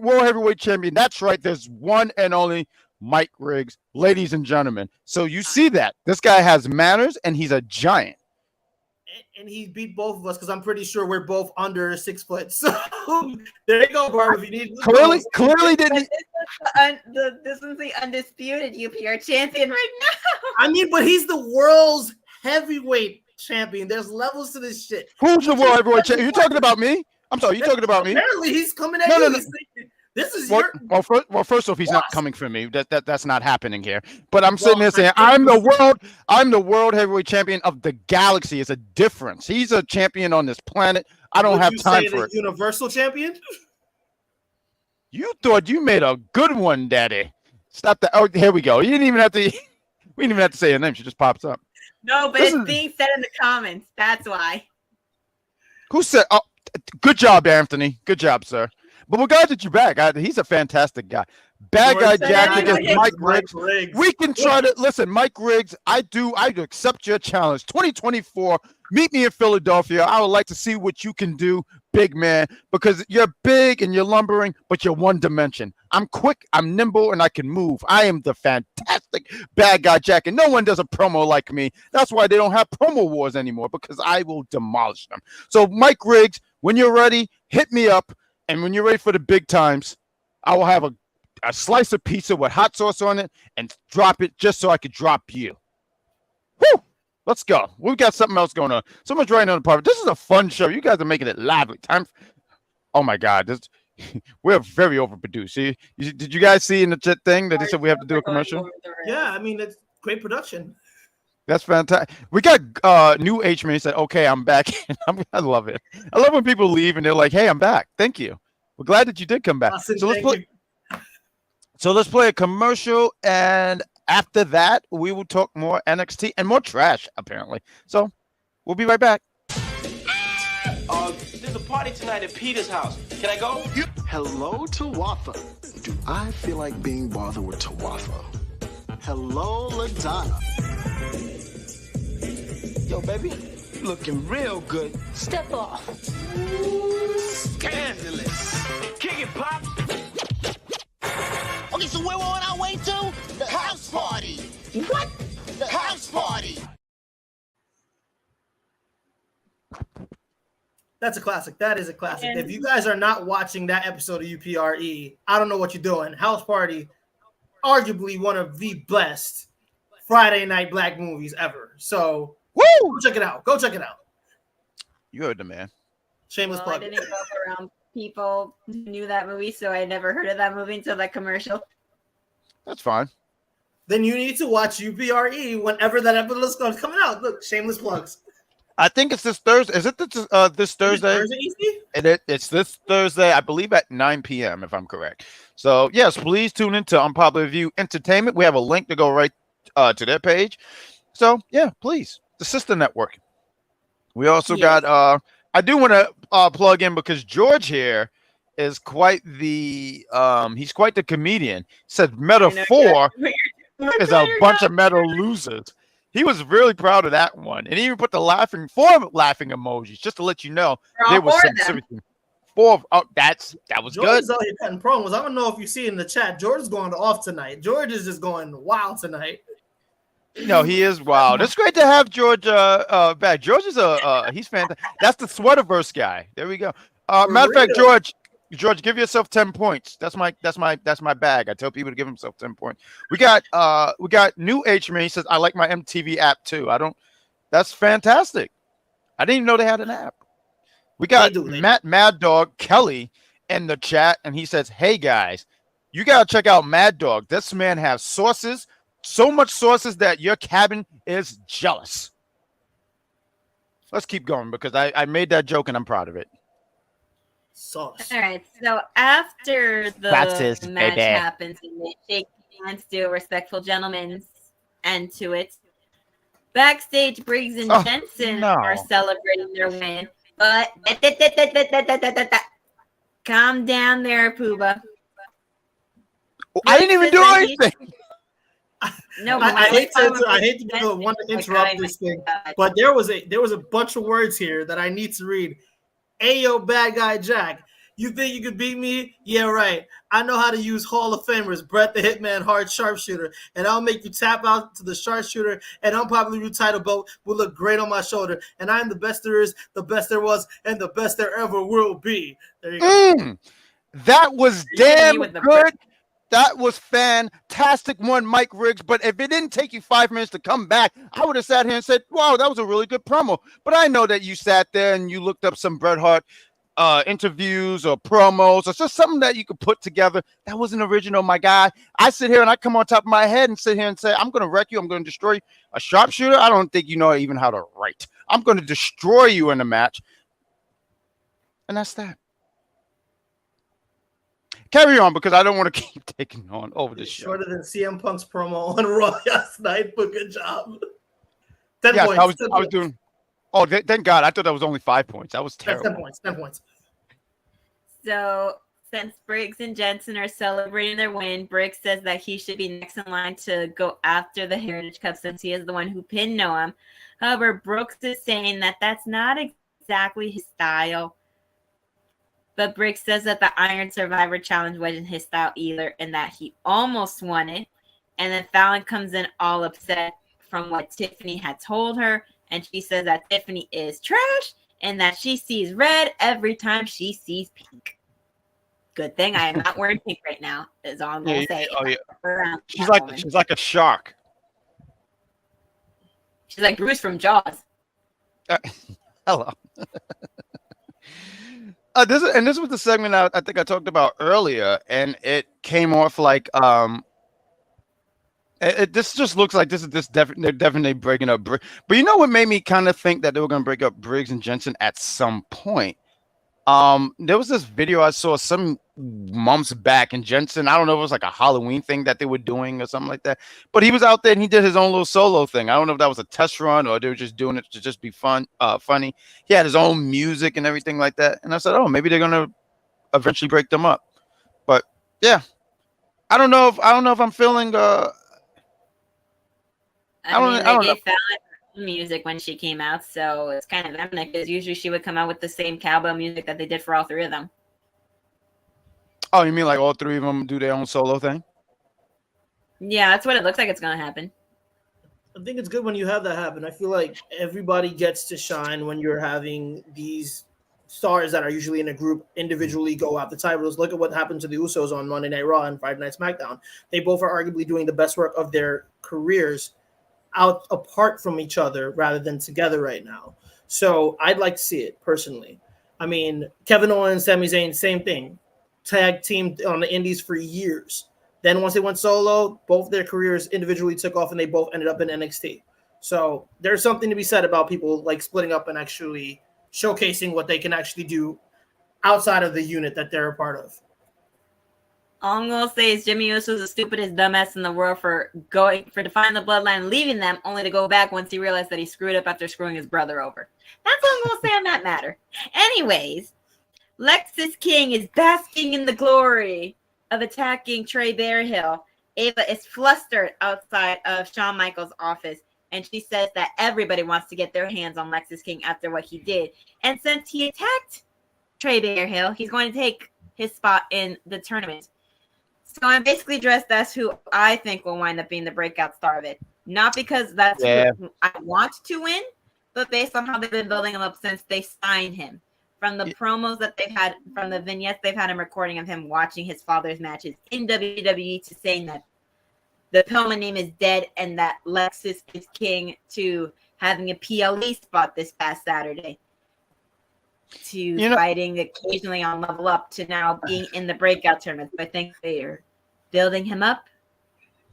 world heavyweight champion. That's right. There's one and only Mike Riggs, ladies and gentlemen. So you see that this guy has manners and he's a giant. and he beat both of us because I'm pretty sure we're both under 6 foot. So there you go, Barb. If you need clearly didn't. This is the undisputed UPR champion right now. I mean, but he's the world's heavyweight champion. There's levels to this shit. Who's the world heavyweight champion? You talking about me? I'm sorry, you talking about me? Apparently, he's coming at you. This is first off, he's not coming for me. That's not happening here. But I'm sitting here saying I'm the world heavyweight champion of the galaxy. It's a difference. He's a champion on this planet. I don't have time for it. Universal champion? You thought you made a good one, Daddy. Stop that. Oh, here we go. You didn't even have to. We didn't even have to say her name. She just pops up. No, but it's being said in the comments. That's why. Who said? Oh, good job, Anthony. Good job, sir. But we're glad that you're back. He's a fantastic guy. Badguy Jack against Mike Riggs. We can try to listen, Mike Riggs. I accept your challenge. 2024. Meet me in Philadelphia. I would like to see what you can do, big man, because you're big and you're lumbering, but you're one dimension. I'm quick, I'm nimble, and I can move. I am the fantastic Badguy Jack, and no one does a promo like me. That's why they don't have promo wars anymore, because I will demolish them. So, Mike Riggs, when you're ready, hit me up. And when you're ready for the big times, I will have a slice of pizza with hot sauce on it and drop it just so I could drop you. Woo! Let's go. We've got something else going on. Someone's writing on the part. This is a fun show. You guys are making it lively. Oh, my God. We're very overproduced. Did you guys see in the chat thing that they said we have to do a commercial? Yeah, I mean, it's great production. That's fantastic. We got new H-Man. He said, okay, I'm back. I love it. I love when people leave and they're like, hey, I'm back. Thank you. We're glad that you did come back. Awesome, so let's play a commercial. And after that, we will talk more NXT and more trash, apparently. So we'll be right back. There's a party tonight at Peter's house. Can I go? Hello, Tawatha. Do I feel like being bothered with Tawatha? Hello, LaDonna. Yo, baby, you looking real good. Step off. Scandalous. Kick it, Pop. Okay, so where we're on our way to? The house party. What? The house party. That's a classic. That is a classic. If you guys are not watching that episode of UPRE, I don't know what you're doing. House Party, arguably one of the best Friday night black movies ever. So, go check it out. Go check it out. You heard the man. Shameless plug. I didn't go around people who knew that movie, so I never heard of that movie until that commercial. That's fine. Then you need to watch UPRE whenever that episode is coming out. Look, shameless plugs. I think it's this Thursday. Is it this Thursday? It's this Thursday, I believe, at 9 p.m., if I'm correct. So, yes, please tune into Unpopular Review Entertainment. We have a link to go right to their page. So, yeah, please. The sister network. We also got, I do want to plug in because George here is quite the, he's quite the comedian. He said metaphor is a bunch of meta losers. He was really proud of that one. And he even put the laughing emojis just to let you know there was some sympathy. That was George good. Is out here cutting promos. I don't know if you see in the chat. George is going off tonight. George is just going wild tonight. No, he is wild. It's great to have George back. George is he's fantastic. That's the Sweaterverse guy. There we go. Matter of fact, George, give yourself 10 points. That's my bag. I tell people to give himself 10 points. We got new H-Man. He says, I like my MTV app too. That's fantastic. I didn't even know they had an app. We got Mad Dog Kelly in the chat, and he says, hey guys, you gotta check out Mad Dog. This man has sources, so much sources that your cabin is jealous. Let's keep going because I made that joke and I'm proud of it. Sauce. All right, so after the match happens and they shake hands, do a respectful gentleman's end to it. Backstage, Briggs and Jensen are celebrating their win, but calm down there, Pooba. I didn't even do anything. No, I hate to be the one to interrupt this thing, but there was a bunch of words here that I need to read. Ayo, Badguy Jack, You think you could beat me? Yeah, right. I know how to use Hall of Famers, Brett the Hitman Hart sharpshooter, and I'll make you tap out to the sharpshooter, and Unpopular title belt will look great on my shoulder. And I'm the best there is, the best there was, and the best there ever will be. There you go. That was damn good. That was fantastic, one Mike Riggs. But if it didn't take you 5 minutes to come back, I would have sat here and said, wow, that was a really good promo. But I know that you sat there and you looked up some Bret Hart interviews or promos or just something that you could put together. That wasn't original, my guy. I sit here and I come on top of my head and sit here and say, I'm going to wreck you. I'm going to destroy you. A sharpshooter? I don't think you know even how to write. I'm going to destroy you in a match. And that's that. Carry on, because I don't want to keep taking on over this show. Shorter than CM Punk's promo on Raw last night, but good job. 10 yes, points. I was doing. Oh, thank God! I thought that was only 5 points. That was terrible. 10 points. 10 points. So, since Briggs and Jensen are celebrating their win, Briggs says that he should be next in line to go after the Heritage Cup since he is the one who pinned Noam. However, Brooks is saying that that's not exactly his style. But Briggs says that the Iron Survivor Challenge wasn't his style either, and that he almost won it. And then Fallon comes in all upset from what Tiffany had told her, and she says that Tiffany is trash and that she sees red every time she sees pink. Good thing I am not wearing pink right now, is all I'm going to say. Oh, yeah. She's like a shark. She's like Bruce from Jaws. Hello. This was the segment I think I talked about earlier, and it came off like this just looks like they're definitely breaking up Briggs. But you know what made me kind of think that they were going to break up Briggs and Jensen at some point? There was this video I saw some months back, and Jensen, I don't know if it was like a Halloween thing that they were doing or something like that, but he was out there and he did his own little solo thing. I don't know if that was a test run or they were just doing it to just be funny. He had his own music and everything like that, and I said, oh, maybe they're gonna eventually break them up. But yeah, I don't know if I'm feeling I mean, they gave Fallon music when she came out, so it's kind of eminent because usually she would come out with the same cowbell music that they did for all three of them. Oh, you mean like all three of them do their own solo thing? Yeah, that's what it looks like it's going to happen. I think it's good when you have that happen. I feel like everybody gets to shine when you're having these stars that are usually in a group individually go out the titles. Look at what happened to the Usos on Monday Night Raw and Friday Night SmackDown. They both are arguably doing the best work of their careers out apart from each other rather than together right now. So I'd like to see it personally. I mean, Kevin Owens, Sami Zayn, same thing. Tag team on the indies for years. Then once they went solo, both their careers individually took off and they both ended up in NXT. So there's something to be said about people like splitting up and actually showcasing what they can actually do outside of the unit that they're a part of. All I'm going to say is Jimmy Uso is the stupidest dumbass in the world for defying the bloodline, leaving them only to go back once he realized that he screwed up after screwing his brother over. That's all I'm going to say on that matter. Anyways, Lexis King is basking in the glory of attacking Trey Bearhill. Ava is flustered outside of Shawn Michaels' office, and she says that everybody wants to get their hands on Lexis King after what he did. And since he attacked Trey Bearhill, he's going to take his spot in the tournament. So I'm basically dressed as who I think will wind up being the breakout star of it. Not because that's who I want to win, but based on how they've been building him up since they signed him. From the promos that they've had, from the vignettes they've had him recording of him watching his father's matches in WWE, to saying that the Pillman name is dead and that Lexis is king, to having a PLE spot this past Saturday, to fighting occasionally on Level Up, to now being in the breakout tournament. I think they are building him up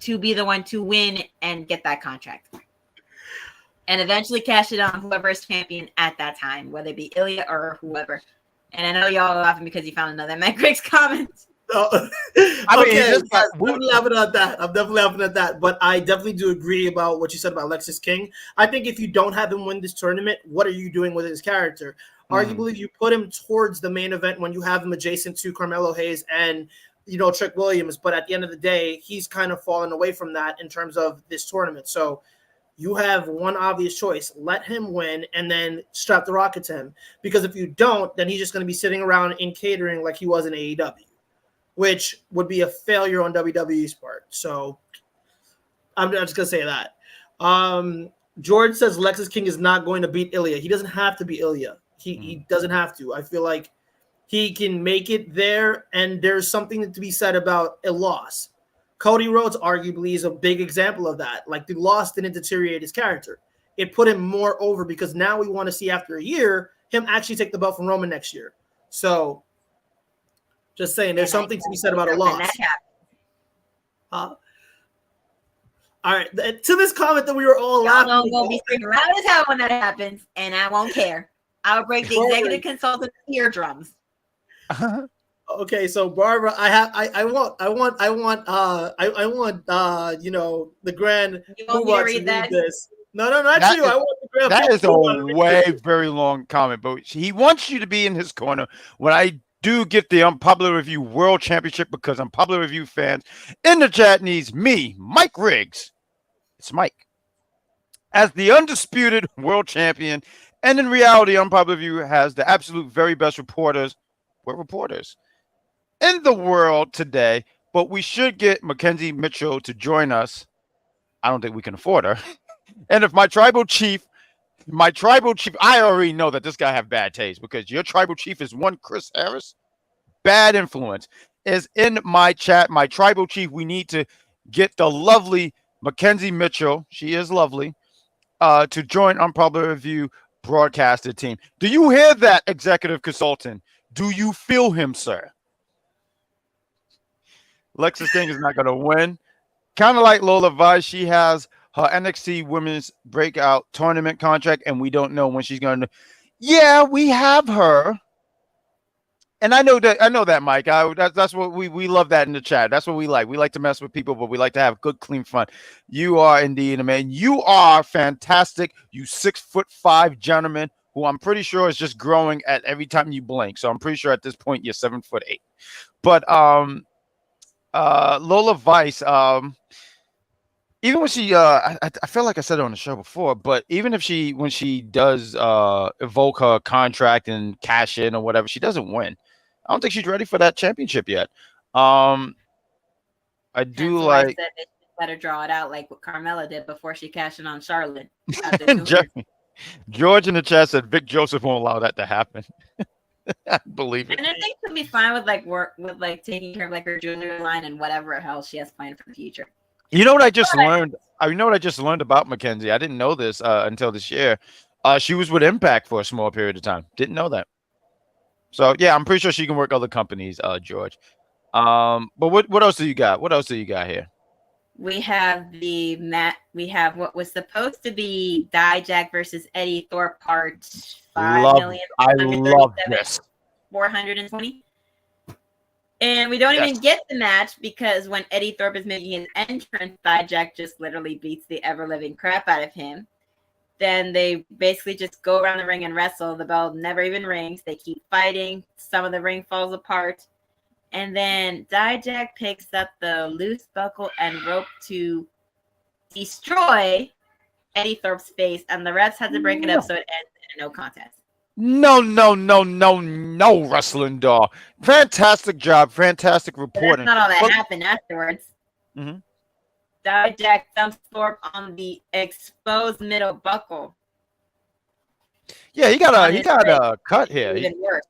to be the one to win and get that contract. And eventually cash it on whoever is champion at that time, whether it be Ilya or whoever. And I know y'all are laughing because you found another Mike Griggs comment. I'm definitely laughing at that. I'm definitely laughing at that. But I definitely do agree about what you said about Lexis King. I think if you don't have him win this tournament, what are you doing with his character? Arguably, you put him towards the main event when you have him adjacent to Carmelo Hayes and Trick Williams. But at the end of the day, he's kind of fallen away from that in terms of this tournament. So You have one obvious choice. Let him win and then strap the rocket to him. Because if you don't, then he's just going to be sitting around in catering like he was in AEW, which would be a failure on WWE's part. So I'm just going to say that. George says Lexus King is not going to beat Ilya. He doesn't have to beat Ilya. He doesn't have to. I feel like he can make it there, and there's something to be said about a loss. Cody Rhodes arguably is a big example of that. Like, the loss didn't deteriorate his character. It put him more over because now we want to see after a year him actually take the belt from Roman next year. So just saying, there's something to be said about a loss. All right, to this comment that we were all laughing. I'm going to be screaming loud as hell when that happens, and I won't care. I'll break the executive consultant's eardrums. Okay, so Barbara, I want you know, the grand. You want me to read that? This. No, not you. I want the grand. That is a very long comment, but he wants you to be in his corner when I do get the Unpopular Review World Championship, because Unpopular Review fans in the chat needs me, Mike Riggs. It's Mike as the undisputed world champion, and in reality, Unpopular Review has the absolute very best reporters. We're reporters in the world today, but we should get Mackenzie Mitchell to join us. I don't think we can afford her. And if my tribal chief, I already know that this guy have bad taste, because your tribal chief is one Chris Harris. Bad influence is in my chat. My tribal chief, we need to get the lovely Mackenzie Mitchell. She is lovely, to join Unpopular Review broadcaster team. Do you hear that, executive consultant? Do you feel him, sir? Lexus King is not going to win. Kind of like Lola Vice, she has her NXT Women's Breakout tournament contract, and we don't know when she's going to. Yeah, we have her, and I know that, Mike. That's what we love that in the chat. That's what we like. We like to mess with people, but we like to have good, clean fun. You are indeed a man. You are fantastic. You 6'5" gentleman who I'm pretty sure is just growing at every time you blink. So I'm pretty sure at this point you're 7'8". But Lola Vice, even when she, I feel like I said it on the show before, but even if when she does evoke her contract and cash in or whatever, she doesn't win. I don't think she's ready for that championship yet. I do like. I said that she better draw it out like what Carmella did before she cashed in on Charlotte. George in the chat said Vic Joseph won't allow that to happen. I believe it. And I think she'll be fine with taking care of like her jewelry line and whatever else she has planned for the future. You know what I just learned? You know what I just learned about Mackenzie? I didn't know this until this year. She was with Impact for a small period of time. Didn't know that. So yeah, I'm pretty sure she can work other companies, George. But what else do you got? What else do you got here? We have we have what was supposed to be Dijak versus Eddy Thrope part 5,000,000. I love this. 420. And we don't even get the match because when Eddy Thrope is making his entrance, Dijak just literally beats the ever-living crap out of him. Then they basically just go around the ring and wrestle. The bell never even rings. They keep fighting. Some of the ring falls apart. And then Dijak picks up the loose buckle and rope to destroy Eddy Thrope's face. And the refs had to break it up so it ends in a no contest. No, wrestling doll. Fantastic job. Fantastic reporting. But that's not all that happened afterwards. Mm-hmm. Dijak dumps Thorpe on the exposed middle buckle. Yeah, he got a cut here. Even worse.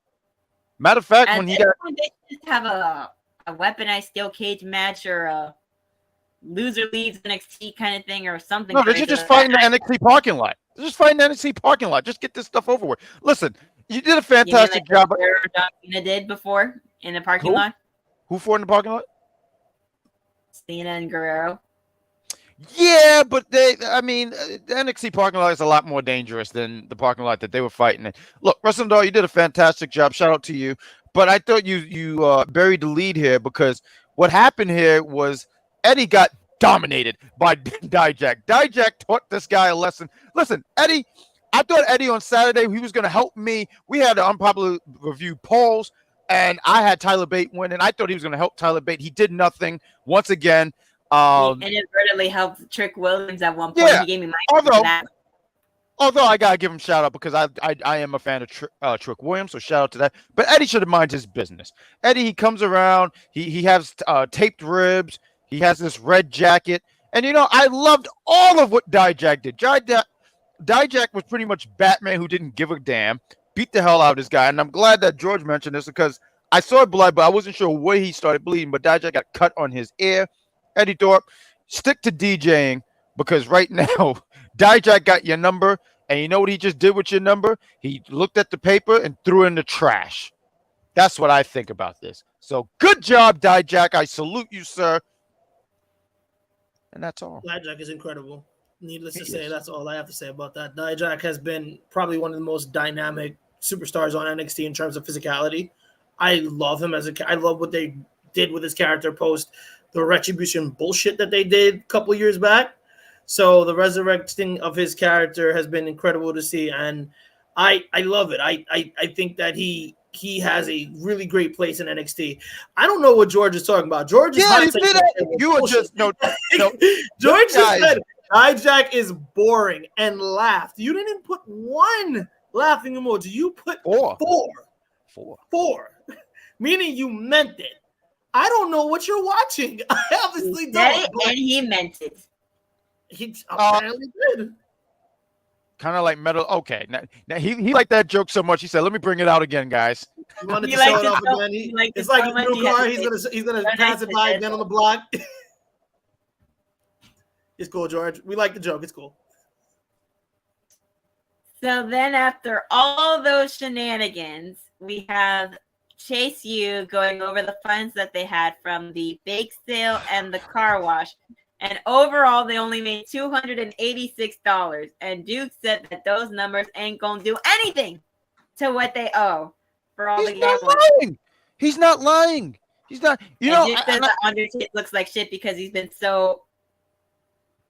Matter of fact, when they just have a weaponized steel cage match or a loser leaves NXT kind of thing or something. No, they're just fighting the NXT parking lot. Just fighting the NXT parking lot. Just get this stuff over with. Listen, you did a fantastic job. Cena did before in the parking lot. Who for in the parking lot? Cena and Guerrero. Yeah, but the NXT parking lot is a lot more dangerous than the parking lot that they were fighting in. Look, Wrestling Doll, you did a fantastic job. Shout out to you. But I thought you buried the lead here, because what happened here was Eddy got dominated by Dijak. Dijak taught this guy a lesson. Listen, Eddy, I thought Eddy on Saturday, he was going to help me. We had the Unpopular Review polls, and I had Tyler Bate win, and I thought he was going to help Tyler Bate. He did nothing once again. He inadvertently helped Trick Williams at one point. Yeah, He gave me my although I gotta give him shout out because I am a fan of Trick Williams, so shout out to that. But Eddie should have minded his business. Eddie, he comes around, he has taped ribs, he has this red jacket, and I loved all of what Dijak did. Dijak was pretty much Batman who didn't give a damn, beat the hell out of this guy, and I'm glad that George mentioned this because I saw blood, but I wasn't sure where he started bleeding. But Dijak got cut on his ear. Eddy Thorpe, stick to DJing because right now Dijak got your number, and you know what he just did with your number? He looked at the paper and threw it in the trash. That's what I think about this. So good job, Dijak. I salute you, sir. And that's all. Dijak is incredible. Needless to say, that's all I have to say about that. Dijak has been probably one of the most dynamic superstars on NXT in terms of physicality. I love him I love what they did with his character post the Retribution bullshit that they did a couple years back. So the resurrecting of his character has been incredible to see, and I love it. I think that he has a really great place in NXT. I don't know what George is talking about. George is you were just no. George just said Dijak is boring and laughed. You didn't put one laughing emoji. You put four. Meaning you meant it. I don't know what you're watching. I obviously don't. And he meant it. He apparently did. Kind of like metal. Okay, now he liked that joke so much. He said, "Let me bring it out again, guys." He wanted to show it off again. It's like a new car. He's gonna pass it by again on the block. It's cool, George. We like the joke. It's cool. So then, after all those shenanigans, we have Chase U going over the funds that they had from the bake sale and the car wash. And overall, they only made $286. And Duke said that those numbers ain't going to do anything to what they owe for all the gambling. He's not lying. He's not. Duke says that Undertaker looks like shit because he's been so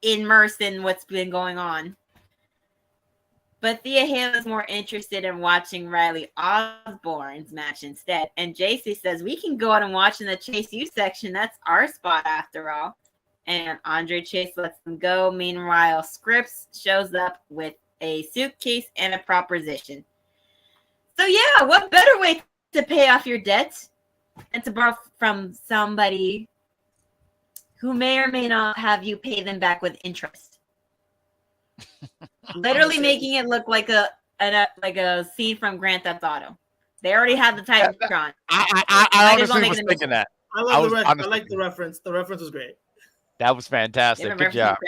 immersed in what's been going on. But Thea Hale is more interested in watching Riley Osborne's match instead. And JC says, we can go out and watch in the Chase U section. That's our spot after all. And Andre Chase lets them go. Meanwhile, Scripps shows up with a suitcase and a proposition. So yeah, what better way to pay off your debts than to borrow from somebody who may or may not have you pay them back with interest? Literally making it look like a scene from Grand Theft Auto. They already had the Titantron. I honestly was thinking that. I like the reference. The reference was great. That was fantastic. Good job.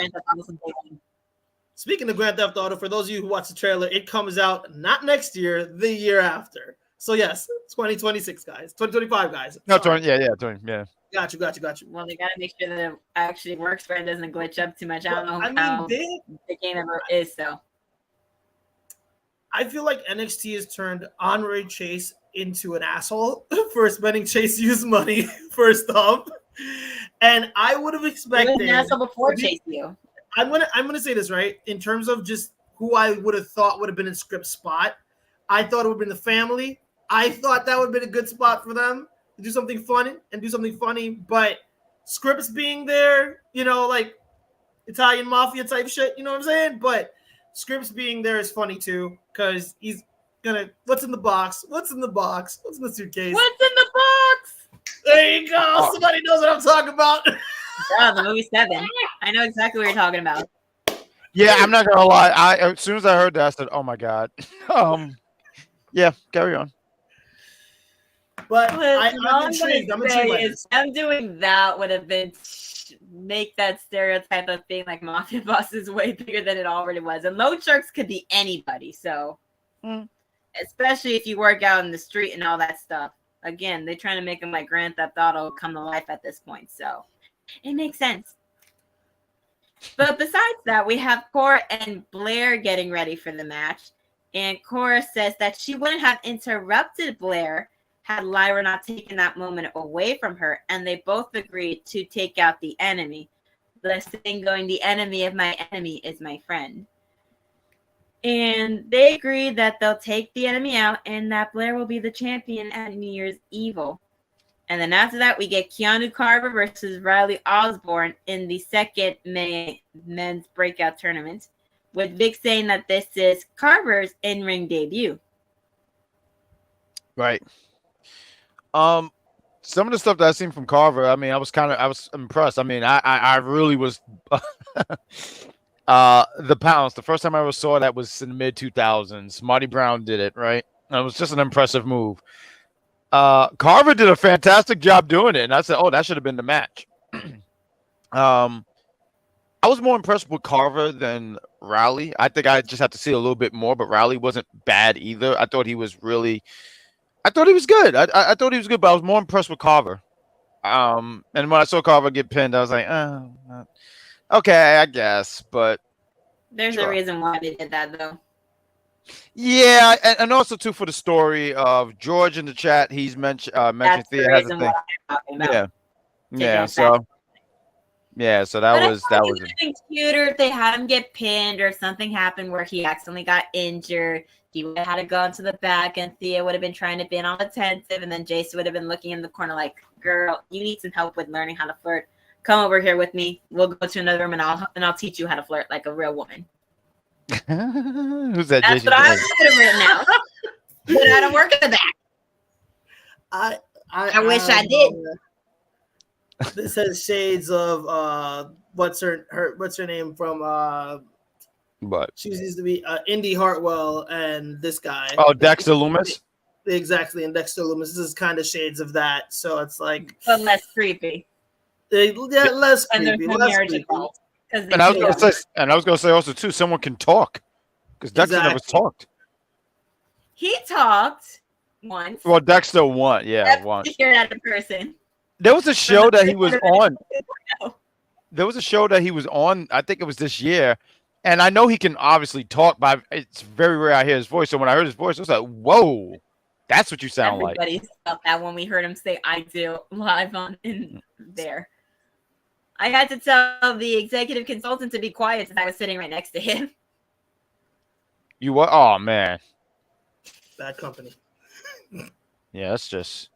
Speaking of Grand Theft Auto, for those of you who watch the trailer, it comes out not next year, the year after. So yes, 2026, guys. 2025, guys. No, 20, yeah. Got you. Well, they got to make sure that it actually works where it doesn't glitch up too much. I don't know how the game ever is, so. I feel like NXT has turned Andre Chase into an asshole for spending Chase U's money, first off. And I would have expected. He was an asshole before Chase U. I'm gonna say this, right? In terms of just who I would have thought would have been in Scripps' spot, I thought it would have been the family. I thought that would have been a good spot for them to do something funny, but Scripps being there, like Italian mafia type shit, you know what I'm saying? But Scripps being there is funny too, because he's gonna, what's in the box? What's in the box? What's in the suitcase? What's in the box? There you go. Somebody knows what I'm talking about. Yeah, the movie 7. I know exactly what you're talking about. Yeah, I'm not gonna lie. As soon as I heard that, I said, "Oh my god." Yeah, carry on. But I'm intrigued. I'm doing that would have been make that stereotype of being like mafia bosses way bigger than it already was. And loan sharks could be anybody. So, especially if you work out in the street and all that stuff. Again, they're trying to make them like Grand Theft Auto come to life at this point. So, it makes sense. But besides that, we have Cora and Blair getting ready for the match. And Cora says that she wouldn't have interrupted Blair had Lyra not taken that moment away from her. And they both agreed to take out the enemy. The saying going, the enemy of my enemy is my friend. And they agreed that they'll take the enemy out and that Blair will be the champion at New Year's Evil. And then after that, we get Keanu Carver versus Riley Osborne in the second men's breakout tournament, with Vic saying that this is Carver's in-ring debut. Right. Some of the stuff that I seen from Carver, I mean, I was impressed. I mean, I really was. The pounds. The first time I ever saw that was in the mid-2000s. Marty Brown did it, right? And it was just an impressive move. Carver did a fantastic job doing it, and I said, "Oh, that should have been the match." I was more impressed with Carver than Rowley. I think I just had to see a little bit more, but Rowley wasn't bad either. I thought he was good. I thought he was good, but I was more impressed with Carver. And when I saw Carver get pinned, I was like, "Oh, okay, I guess." But there's a reason why they did that, though. Yeah, and also too for the story of George in the chat. He's mentioned Thea has a thing. So that was been cuter if they had him get pinned or something happened where he accidentally got injured. He would have had to go into the back, and Thea would have been trying to be all attentive, and then Jason would have been looking in the corner like, "Girl, you need some help with learning how to flirt. Come over here with me. We'll go to another room, and I'll teach you how to flirt like a real woman." Who's that? That's what I would have written now. But I don't work in the back. I wish I did. This has shades of what's her name from what? She used to be Indy Hartwell and this guy. Oh, Dexter Loomis. Exactly, and Dexter Loomis. This is kind of shades of that. So it's like, but less creepy. Less creepy. And I was gonna say also too, someone can talk because Dexter never talked. He talked once. Well, Dexter won, once. Hear that in person. There was a show that he was on. There was a show that he was on. I think it was this year, and I know he can obviously talk, but it's very rare I hear his voice. So when I heard his voice, I was like, "Whoa, that's what you sound like." Everybody felt that when we heard him say "I do" live on in there. I had to tell the executive consultant to be quiet since I was sitting right next to him. You what? Oh man, bad company. Yeah, that's just.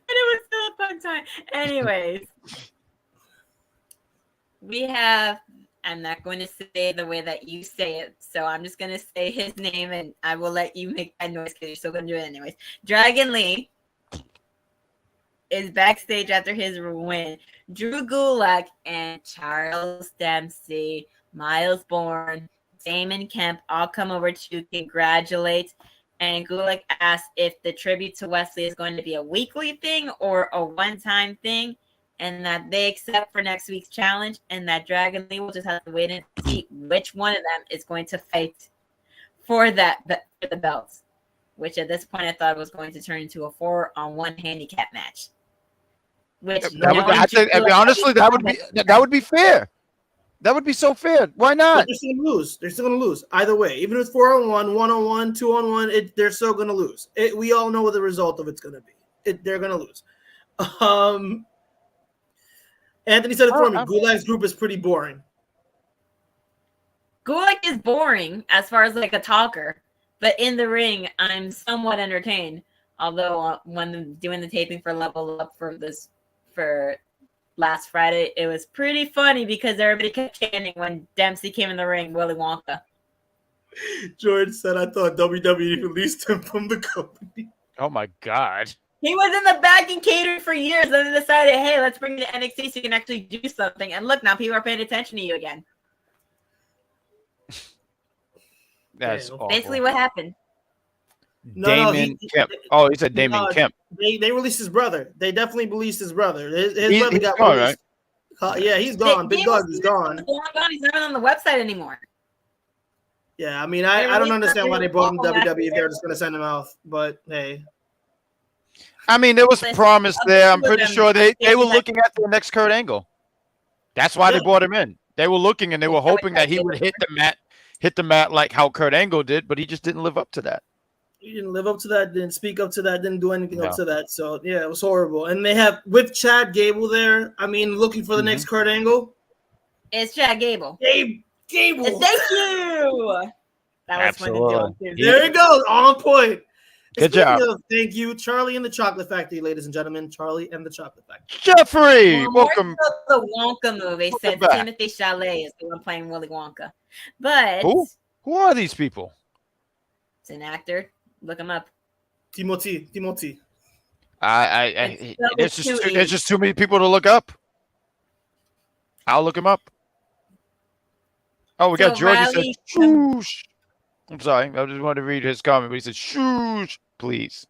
But it was still a fun time. Anyways, we have. I'm not going to say the way that you say it, so I'm just going to say his name, and I will let you make that noise because you're still going to do it anyways. Dragon Lee is backstage after his win. Drew Gulak and Charles Dempsey, Miles Bourne, Damon Kemp all come over to congratulate. And Gulak asks if the tribute to Wesley is going to be a weekly thing or a one-time thing, and that they accept for next week's challenge, and that Dragon Lee will just have to wait and see which one of them is going to fight for the belts, which at this point I thought was going to turn into a 4-on-1 handicap match. Which honestly, that would be fair. That would be so fair. Why not? But they're still gonna lose. They're still gonna lose either way. Even if it's 4-on-1, 1-on-1, 2-on-1, they're still gonna lose. We all know what the result of it's gonna be. They're gonna lose. Anthony said it for me. Gulak's group is pretty boring. Gulak is boring as far as like a talker, but in the ring, I'm somewhat entertained. Although when doing the taping for Level Up for last Friday, it was pretty funny because everybody kept chanting when Dempsey came in the ring, Willy Wonka. George said, "I thought WWE released him from the company." Oh my God. He was in the back and catered for years, and then decided, "Hey, let's bring you to NXT so you can actually do something." And look, now people are paying attention to you again. That's awful. Basically what happened. Damon Kemp. Oh, he said Damon Kemp. They released his brother. They definitely released his brother. His brother got gone, released. Right? Yeah, he's gone. Big Dog is gone. He's not on the website anymore. Yeah, I mean, I don't understand why they brought him to WWE if they're just going to send him out. But hey. I mean, there was promise there. I'm pretty sure they were looking at the next Kurt Angle. That's why they brought him in. They were looking and they were hoping that he would hit the mat like how Kurt Angle did, but he just didn't live up to that. He didn't live up to that, didn't speak up to that, didn't do anything up to that. So, yeah, it was horrible. And they have, with Chad Gable there, I mean, looking for the next Kurt Angle. It's Chad Gable. Gable. Thank you. That was fun to do. There you go. On point. Good Speaking job. of, thank you, Charlie and the Chocolate Factory, ladies and gentlemen. Charlie and the Chocolate Factory. Jeffrey, Well, welcome. more so the Wonka movie, since back. Timothy Chalamet is the one playing Willy Wonka. But Who are these people? it's an actor. Look him up. Timothy. There's just too many people to look up. I'll look him up. Oh, we got George. He said, "Shoosh." I'm sorry. I just wanted to read his comment, but he said, "Shoosh, please."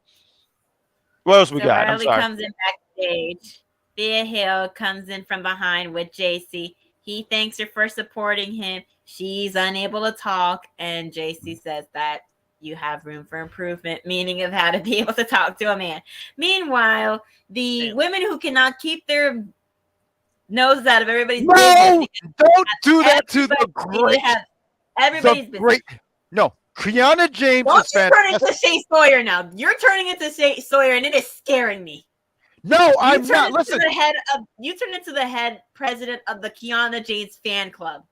What else we got? I'm Riley sorry. comes in backstage. Thea Hill comes in from behind with JC. He thanks her for supporting him. She's unable to talk, and JC says that you have room for improvement, meaning of how to be able to talk to a man. Meanwhile, the women who cannot keep their nose out of everybody's business. Don't do that to the great. Everybody's business. No, Kiana James Don't is you turn fantastic. into Shay Sawyer now. You're turning into Shay Sawyer, and it is scaring me. No, I'm not. Listen. You turned into the head president of the Kiana James fan club.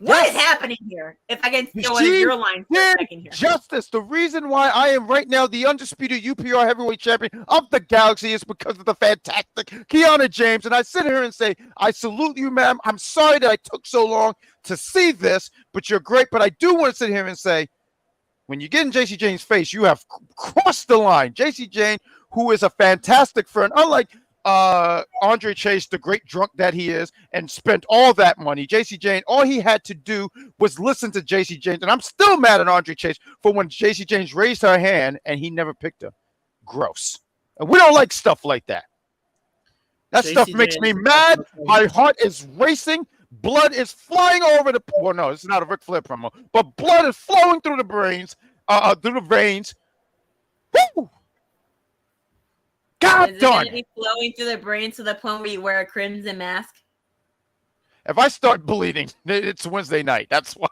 What is happening here? If I can steal one of your lines for a second here. Justice. The reason why I am right now the undisputed UPR heavyweight champion of the galaxy is because of the fantastic Kiana James. And I sit here and say, I salute you, ma'am. I'm sorry that I took so long to see this, but you're great. But I do want to sit here and say, when you get in JC Jane's face, you have crossed the line. JC Jane, who is a fantastic friend, unlike Andre Chase, the great drunk that he is, and spent all that money. JC Jane, all he had to do was listen to JC Jane. And I'm still mad at Andre Chase for when JC James raised her hand and he never picked her. Gross. And we don't like stuff like that. That JC stuff makes me mad. My heart is racing. Blood is flying over the. Well, no, it's not a Ric Flair promo, but blood is flowing through the brains, through the veins. Woo! God darn it. Flowing through the brain to the point where you wear a crimson mask. If I start bleeding, it's Wednesday night. That's why.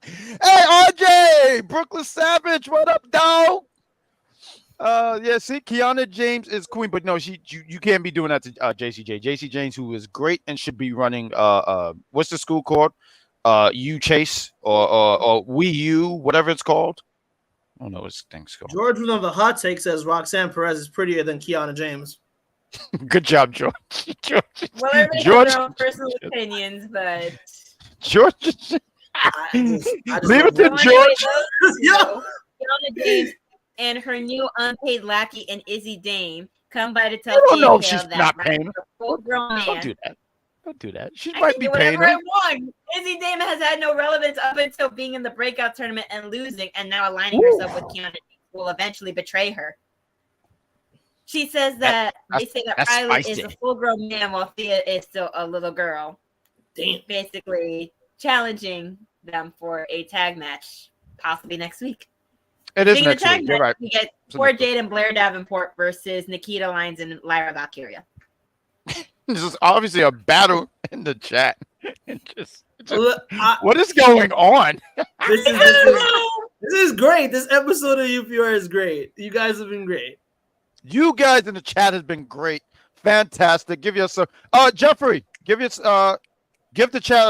Hey, RJ, Brooklyn Savage, what up, dog? Yeah, see, Kiana James is queen, but no, you can't be doing that to JCJ. JC James, who is great and should be running what's the school called? U Chase or We U, whatever it's called. I don't know what this thing's called. George of the hot take says Roxanne Perez is prettier than Kiana James. Good job, George. Well, everybody has their own personal opinions, but George. Leave it to George. Kiana James and her new unpaid lackey and Izzy Dame come by to tell I don't know if Tia she's that not paying her. full-grown man. Don't do that. Don't do that. She I might can be do paying whatever her. I want. Izzy Dame has had no relevance up until being in the breakout tournament and losing, and now aligning herself with Kiana James will eventually betray her. She says that they say that Riley is a full-grown man while Thea is still a little girl. Damn. Basically challenging them for a tag match, possibly next week. It is Speaking next of tag week. You're match, right. we get Cora Jade and Blair Davenport versus Nikita Lyons and Lyra Valkyria. This is obviously a battle in the chat. What is going on? This is great. This episode of UPR is great. You guys have been great. You guys in the chat has been great. Fantastic. Give us a Jeffrey, give the chat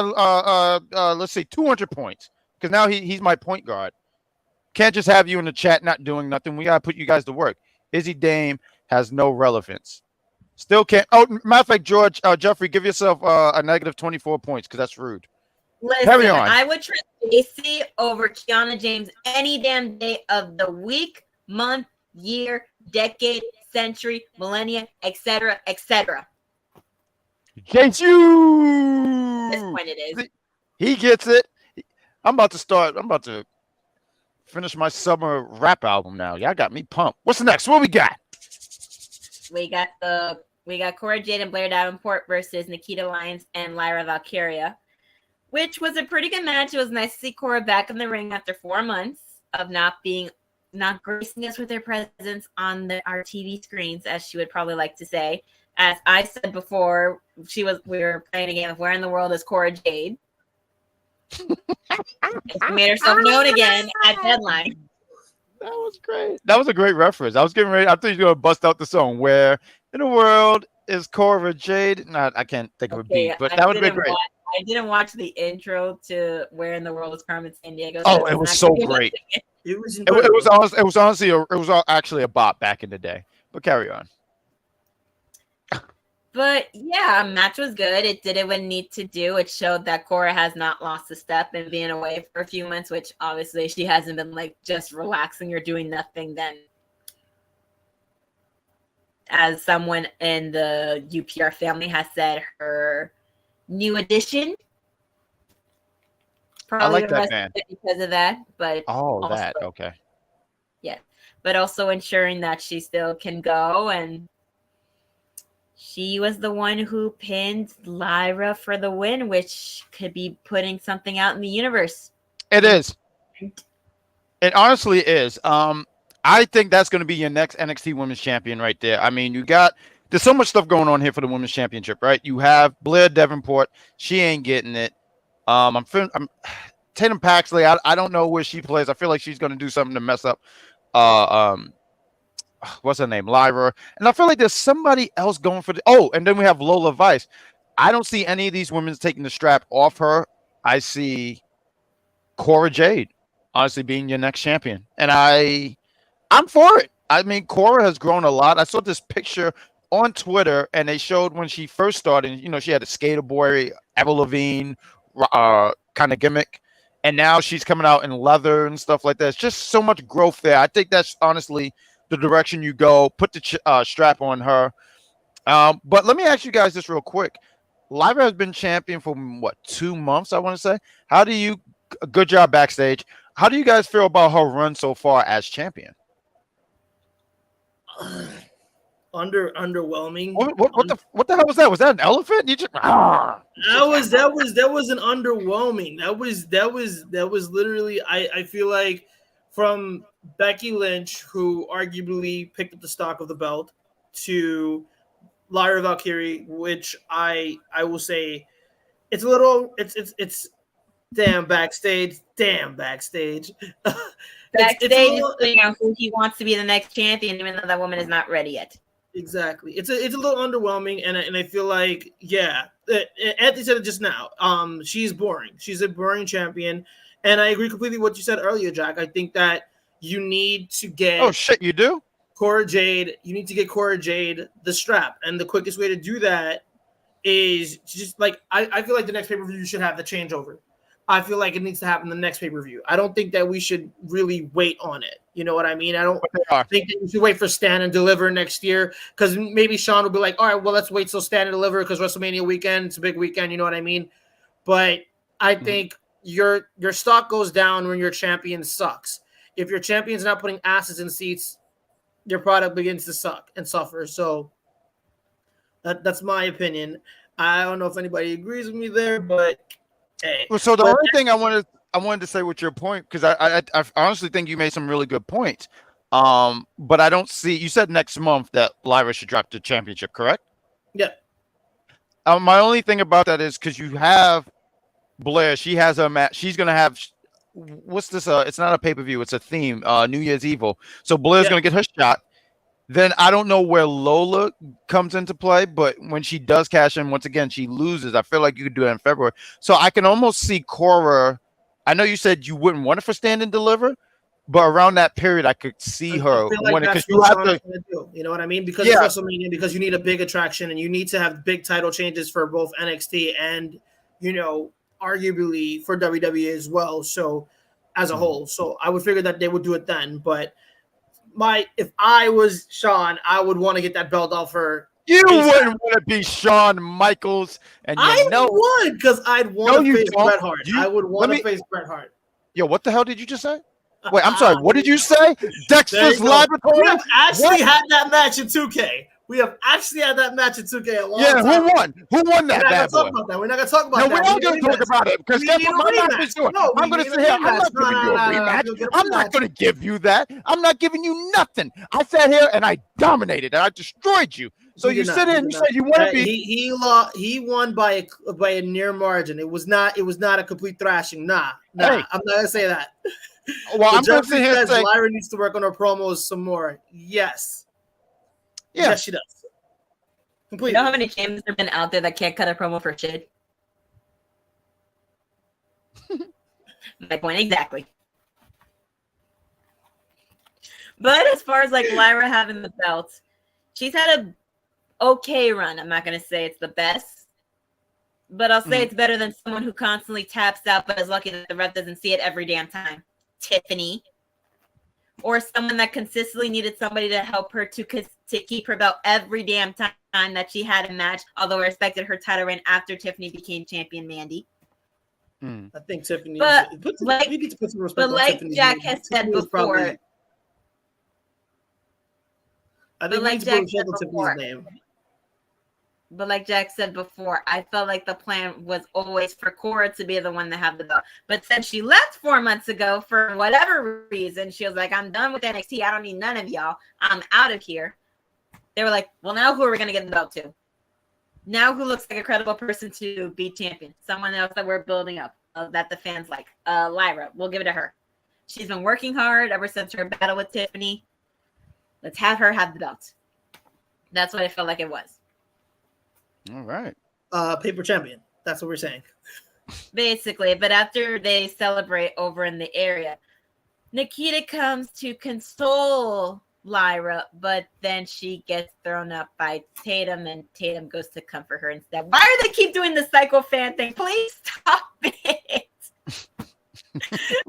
let's see, 200 points. Because now he's my point guard. Can't just have you in the chat not doing nothing. We gotta put you guys to work. Izzy Dame has no relevance. Still can't. Oh, matter of fact, George, Jeffrey, give yourself a negative 24 points because that's rude. Listen, Carry on. I would trust AC over Kiana James any damn day of the week, month, year, decade, century, millennia, etc., etc. Thank you. At this point, it is. He gets it. I'm about to finish my summer rap album now. Y'all got me pumped. What's next? What we got? We got Cora Jade and Blair Davenport versus Nikita Lyons and Lyra Valkyria, which was a pretty good match. It was nice to see Cora back in the ring after 4 months of not gracing us with her presence on our TV screens, as she would probably like to say. As I said before, we were playing a game of Where in the World is Cora Jade? She made herself known again at DeadLine. That was great. That was a great reference. I was getting ready. I thought you were going to bust out the song. Where in the world is Cora Jade? No, I can't think of a beat, but that would have been great. I didn't watch the intro to Where in the World is Carmen Sandiego. Oh, it was so great. It was actually a bop back in the day. But carry on. But yeah, match was good. It did it what it needed to do. It showed that Cora has not lost a step and being away for a few months, which obviously she hasn't been like just relaxing or doing nothing. Then, as someone in the UPR family has said, her new addition. I like that man because of that. But okay. Yeah, but also ensuring that she still can go, and she was the one who pinned Lyra for the win, which could be putting something out in the universe. It is. It honestly is. I think that's going to be your next NXT Women's Champion right there. I mean, there's so much stuff going on here for the Women's Championship, right? You have Blair Devenport. She ain't getting it. I'm Tatum Paxley. I don't know where she plays. I feel like she's going to do something to mess up. What's her name? Lyra. And I feel like there's somebody else going for and then we have Lola Vice. I don't see any of these women taking the strap off her. I see Cora Jade honestly being your next champion. And I'm for it. I mean, Cora has grown a lot. I saw this picture on Twitter and they showed when she first started, she had a skater boy, Avril Lavigne kind of gimmick. And now she's coming out in leather and stuff like that. It's just so much growth there. I think that's honestly the direction you go. Put the strap on her. But let me ask you guys this real quick. Lyra has been champion for 2 months, I want to say. Good job backstage. How do you guys feel about her run so far as champion? Underwhelming. What the hell was that? Was that an elephant? You just that was an underwhelming. That was literally I feel like from Becky Lynch, who arguably picked up the stock of the belt, to Lyra Valkyrie, which I will say it's a little it's damn backstage. Backstage is who he wants to be the next champion, even though that woman is not ready yet. Exactly. It's a little underwhelming, and I feel like, Anthony said it just now. She's boring. She's a boring champion, and I agree completely with what you said earlier, Jack. I think that you need to get. Oh shit, you do? Cora Jade. You need to get Cora Jade the strap, and the quickest way to do that is just like I feel like the next pay-per-view should have the changeover. I feel like it needs to happen the next pay-per-view. I don't think that we should really wait on it. You know what I mean? I don't think that we should wait for Stand and Deliver next year, because maybe Sean will be like, all right, well, let's wait till Stand and Deliver because WrestleMania weekend, it's a big weekend. You know what I mean? But I think your stock goes down when your champion sucks. If your champion's not putting asses in seats, your product begins to suck and suffer. So that's my opinion. I don't know if anybody agrees with me there, but hey. Well, so the only thing I wanted to say with your point, because I honestly think you made some really good points. But I don't see. You said next month that Lyra should drop the championship, correct? Yeah. My only thing about that is because you have Blair. She has a match. She's gonna have. What's this? It's not a pay-per-view. It's a theme. New Year's Evil. So Blair's gonna get her shot. Then I don't know where Lola comes into play, but when she does cash in, once again, she loses. I feel like you could do that in February. So I can almost see Cora. I know you said you wouldn't want it for Stand and Deliver, but around that period, I could see her like because you have to. You know what I mean? Because of WrestleMania, because you need a big attraction and you need to have big title changes for both NXT and, arguably for WWE as well. So as a whole, so I would figure that they would do it then, but. If I was Shawn, I would want to get that belt off her. You wouldn't want to be Shawn Michaels, and I would, because I'd want to face Bret Hart. I would want to face Bret Hart. Yo, what the hell did you just say? Wait, I'm sorry. What did you say? Dexter's Laboratory? We have actually had that match in 2K. We have actually had that match in 2K a long time. Who won? Who won that bad boy? We're not going to talk about that. No, we're not going to talk about it because that's what my match is doing. I'm going to sit here. I'm not giving you a rematch. I'm not going to give you that. I'm not giving you nothing. I sat here and I dominated and I destroyed you. So you sit in and you said you want to be. He won by a near margin. It was not a complete thrashing. Nah. Hey. I'm not going to say that. Well, I'm going to sit here and say Lyra needs to work on her promos some more. Yes. Yeah. Yes, she does. Completely. You know how many champions have been out there that can't cut a promo for shit? My point exactly. But as far as like Lyra having the belt, she's had a okay run. I'm not gonna say it's the best, but I'll say it's better than someone who constantly taps out but is lucky that the ref doesn't see it every damn time. Tiffany. Or someone that consistently needed somebody to help her to keep her belt every damn time that she had a match, although I respected her title reign after Tiffany became champion, Mandy. I think Tiffany. But you need to put some respect on Tiffany's Jack name. has said before. I think like Jack Jack said Tiffany's before. name. But like Jack said before, I felt like the plan was always for Cora to be the one to have the belt. But since she left 4 months ago for whatever reason, she was like, I'm done with NXT. I don't need none of y'all. I'm out of here. They were like, well, now who are we going to get the belt to? Now who looks like a credible person to be champion? Someone else that we're building up, that the fans like. Lyra, we'll give it to her. She's been working hard ever since her battle with Tiffany. Let's have her have the belt. That's what I felt like it was. All right. Paper champion. That's what we're saying. Basically, but after they celebrate over in the area, Nikita comes to console Lyra, but then she gets thrown up by Tatum, and Tatum goes to comfort her instead. Why do they keep doing the psycho fan thing? Please stop it.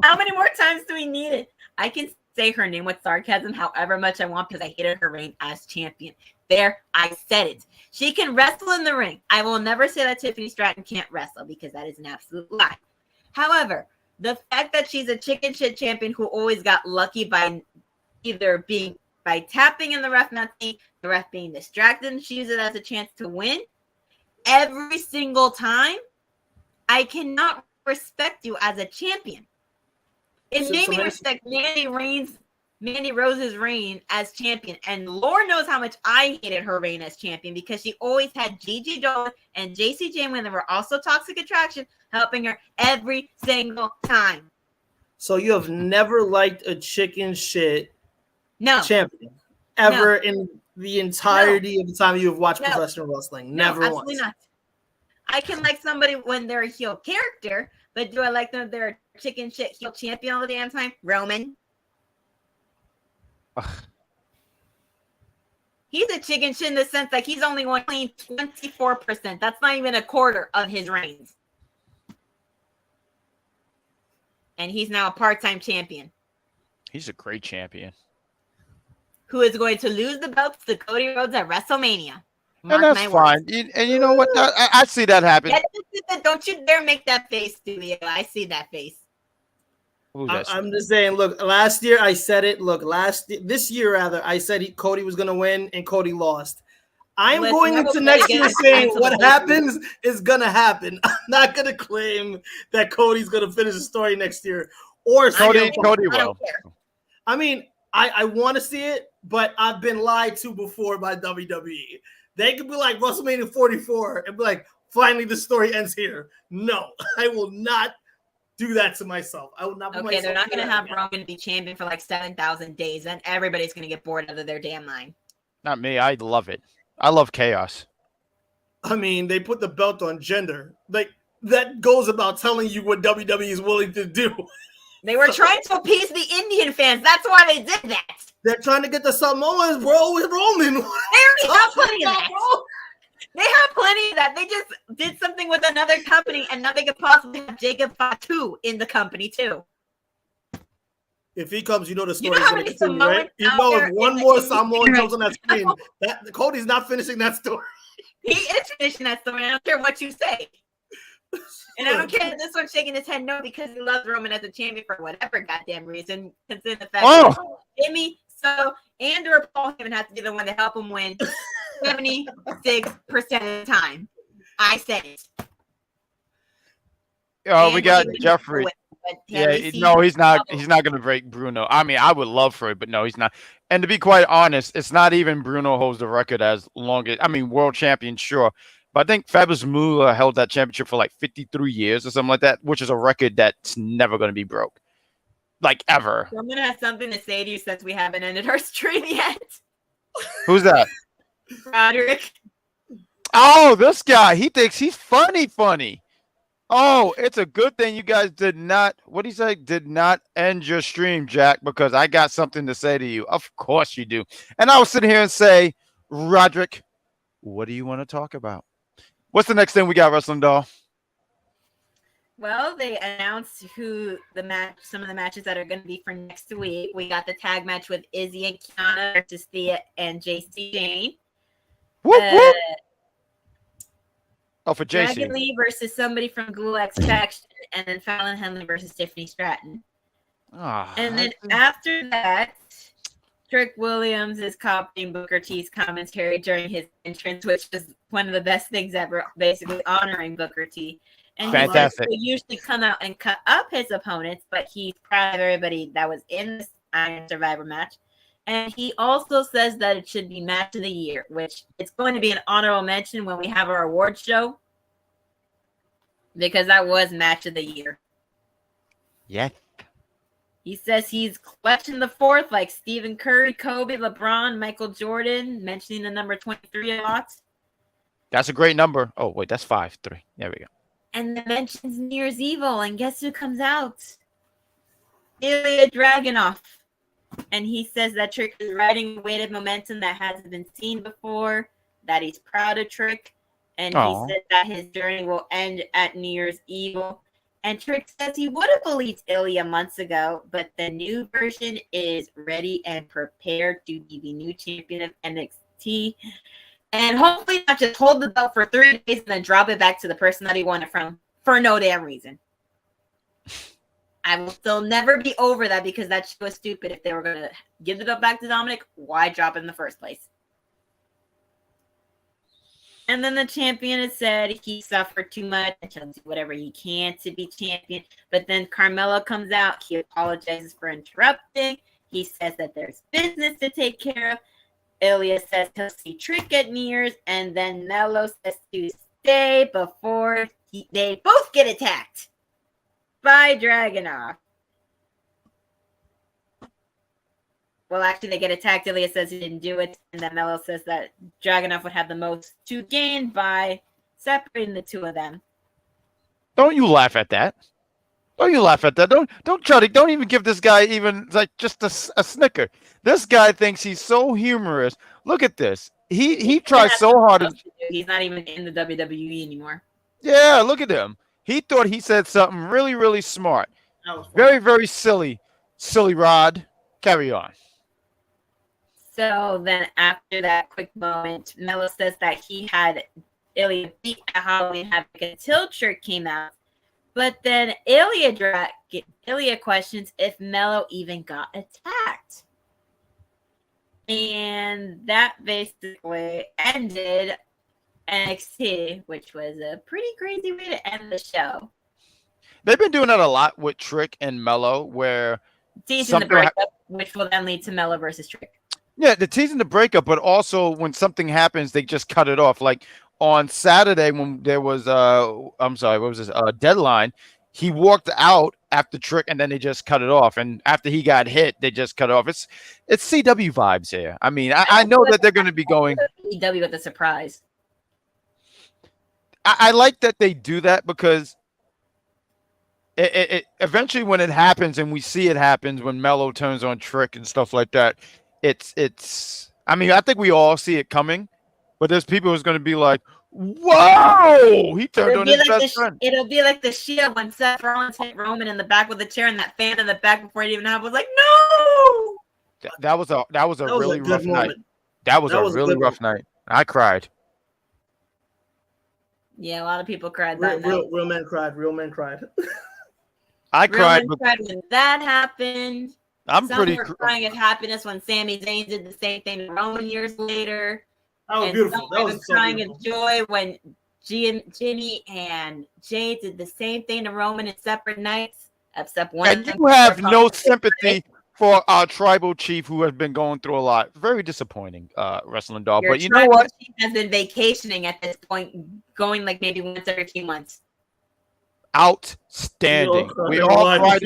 How many more times do we need it? I can say her name with sarcasm however much I want because I hated her reign as champion. There, I said it. She can wrestle in the ring. I will never say that Tiffany Stratton can't wrestle because that is an absolute lie. However, the fact that she's a chicken shit champion who always got lucky by either being by tapping in the ref not seeing, the ref being distracted, and she uses it as a chance to win every single time, I cannot respect you as a champion. It made me respect Mandy Rose's reign as champion. And Lord knows how much I hated her reign as champion because she always had Gigi Dolan and JC Jane when they were also Toxic Attraction helping her every single time. So you have never liked a chicken shit champion No. ever in the entirety of the time you have watched professional wrestling? Never once. Absolutely not. I can like somebody when they're a heel character, but do I like them if they're a chicken shit heel champion all the damn time? Roman. He's a chicken shit in the sense like he's only won 24%. That's not even a quarter of his reigns. And he's now a part-time champion. He's a great champion. Who is going to lose the belts to Cody Rhodes at WrestleMania. And that's fine. And you know what? I see that happen. Don't you dare make that face, Studio. I see that face. I'm just saying, look, last year I said it. Look, this year I said Cody was going to win and Cody lost. I'm going into next year saying what happens is going to happen. I'm not going to claim that Cody's going to finish the story next year. Or Cody will. I mean, I want to see it, but I've been lied to before by WWE. They could be like WrestleMania 44 and be like, finally the story ends here. No, I will not do that to myself. I will not. Okay, they're not going to have Roman be champion for like 7,000 days. Then everybody's going to get bored out of their damn mind. Not me. I love it. I love chaos. I mean, they put the belt on gender. Like that goes about telling you what WWE is willing to do. They were trying to appease the Indian fans. That's why they did that. They're trying to get the Samoans, bro, with Roman. They already have plenty of that. They have plenty of that. They just did something with another company, and now they could possibly have Jacob Fatu in the company too. If he comes, you know the story is going to continue, right? You know, if one more Samoan comes on that screen, Cody's not finishing that story. He is finishing that story. I don't care what you say. And I don't care if this one's shaking his head no because he loves Roman as a champion for whatever goddamn reason. Considering the fact that Jimmy, and or Paul Heyman have to be the one to help him win 76% of the time. I said it. Oh, we got Jeffrey. Yeah, no, he's not. He's not going to break Bruno. I mean, I would love for it, but no, he's not. And to be quite honest, it's not even Bruno holds the record as long as, I mean, world champion, sure. But I think Fabulous Moolah held that championship for like 53 years or something like that, which is a record that's never going to be broke. Like, ever. So I'm going to have something to say to you since we haven't ended our stream yet. Who's that? Roderick. Oh, this guy. He thinks he's funny. Oh, it's a good thing you guys did not. What do you say? Did not end your stream, Jack, because I got something to say to you. Of course you do. And I was sitting here and say, Roderick, what do you want to talk about? What's the next thing we got, Wrestling Doll? Well, they announced some of the matches that are going to be for next week. We got the tag match with Izzy and Kiana versus Thea and JC Jane. Whoop, whoop. Oh, for JC. Dragon Lee versus somebody from Gulag's faction, and then Fallon Henley versus Tiffany Stratton. And then after that, Trick Williams is copying Booker T's commentary during his entrance, which is one of the best things ever, basically honoring Booker T. And fantastic. He usually come out and cut up his opponents, but he's proud of everybody that was in this Iron Survivor match. And he also says that it should be match of the year, which it's going to be an honorable mention when we have our award show, because that was match of the year. Yeah. He says he's clutching the fourth, like Stephen Curry, Kobe, LeBron, Michael Jordan, mentioning the number 23 a lot. That's a great number. Oh, wait, that's 5-3. There we go. And then mentions New Year's Evil, and guess who comes out? Ilya Dragunov. And he says that Trick is riding a wave of momentum that hasn't been seen before, that he's proud of Trick, and he said that his journey will end at New Year's Evil. And Trick says he would have believed Ilya months ago, but the new version is ready and prepared to be the new champion of NXT. And hopefully not just hold the belt for 3 days and then drop it back to the person that he won it from for no damn reason. I will still never be over that, because that shit was stupid. If they were going to give the belt back to Dominic, why drop it in the first place? And then the champion has said he suffered too much and he'll do whatever he can to be champion. But then Carmelo comes out. He apologizes for interrupting. He says that there's business to take care of. Ilya says he'll see Trick at New Year's. And then Melo says to stay before they both get attacked by Dragunov. Well, actually, they get attacked. Ilya says he didn't do it. And then Melo says that Dragunov would have the most to gain by separating the two of them. Don't you laugh at that. Don't you laugh at that. Don't try to, don't even give this guy even like just a snicker. This guy thinks he's so humorous. Look at this. He tries so hard. He's not even in the WWE anymore. Yeah, look at him. He thought he said something really, really smart. Very, very silly. Silly Rod. Carry on. So then after that quick moment, Melo says that he had Ilya beat at Halloween Havoc until Trick came out. But then Ilya questions if Melo even got attacked. And that basically ended NXT, which was a pretty crazy way to end the show. They've been doing that a lot with Trick and Melo, where teasing the breakup, which will then lead to Melo versus Trick. Yeah, they're teasing the breakup, but also when something happens, they just cut it off. Like on Saturday when there was DeadLine, he walked out after Trick, and then they just cut it off. And after he got hit, they just cut it off. It's CW vibes here. I mean, I know that they're going to be going CW with a surprise. I like that they do that, because it eventually, when it happens and we see it happens when Melo turns on Trick and stuff like that, it's I mean, I think we all see it coming, but there's people who's going to be like, whoa, he turned on his best friend. It'll be like the Shield when Seth Rollins hit Roman in the back with a chair, and that fan in the back before it even happened was like, no. That was a really rough night. That was a really rough night. I cried. Yeah, a lot of people cried. Real men cried. Real men cried. I cried. Cried when that happened. I'm Some pretty were crying of happiness when Sami Zayn did the same thing to Roman years later. That was beautiful. That was crying of joy when Jimmy and Jay did the same thing to Roman in separate nights. Except one. And you have no sympathy for our tribal chief, who has been going through a lot. Very disappointing, Wrestling Doll. But you know what? Chief has been vacationing at this point, going like maybe once every few months. Outstanding. We all cried.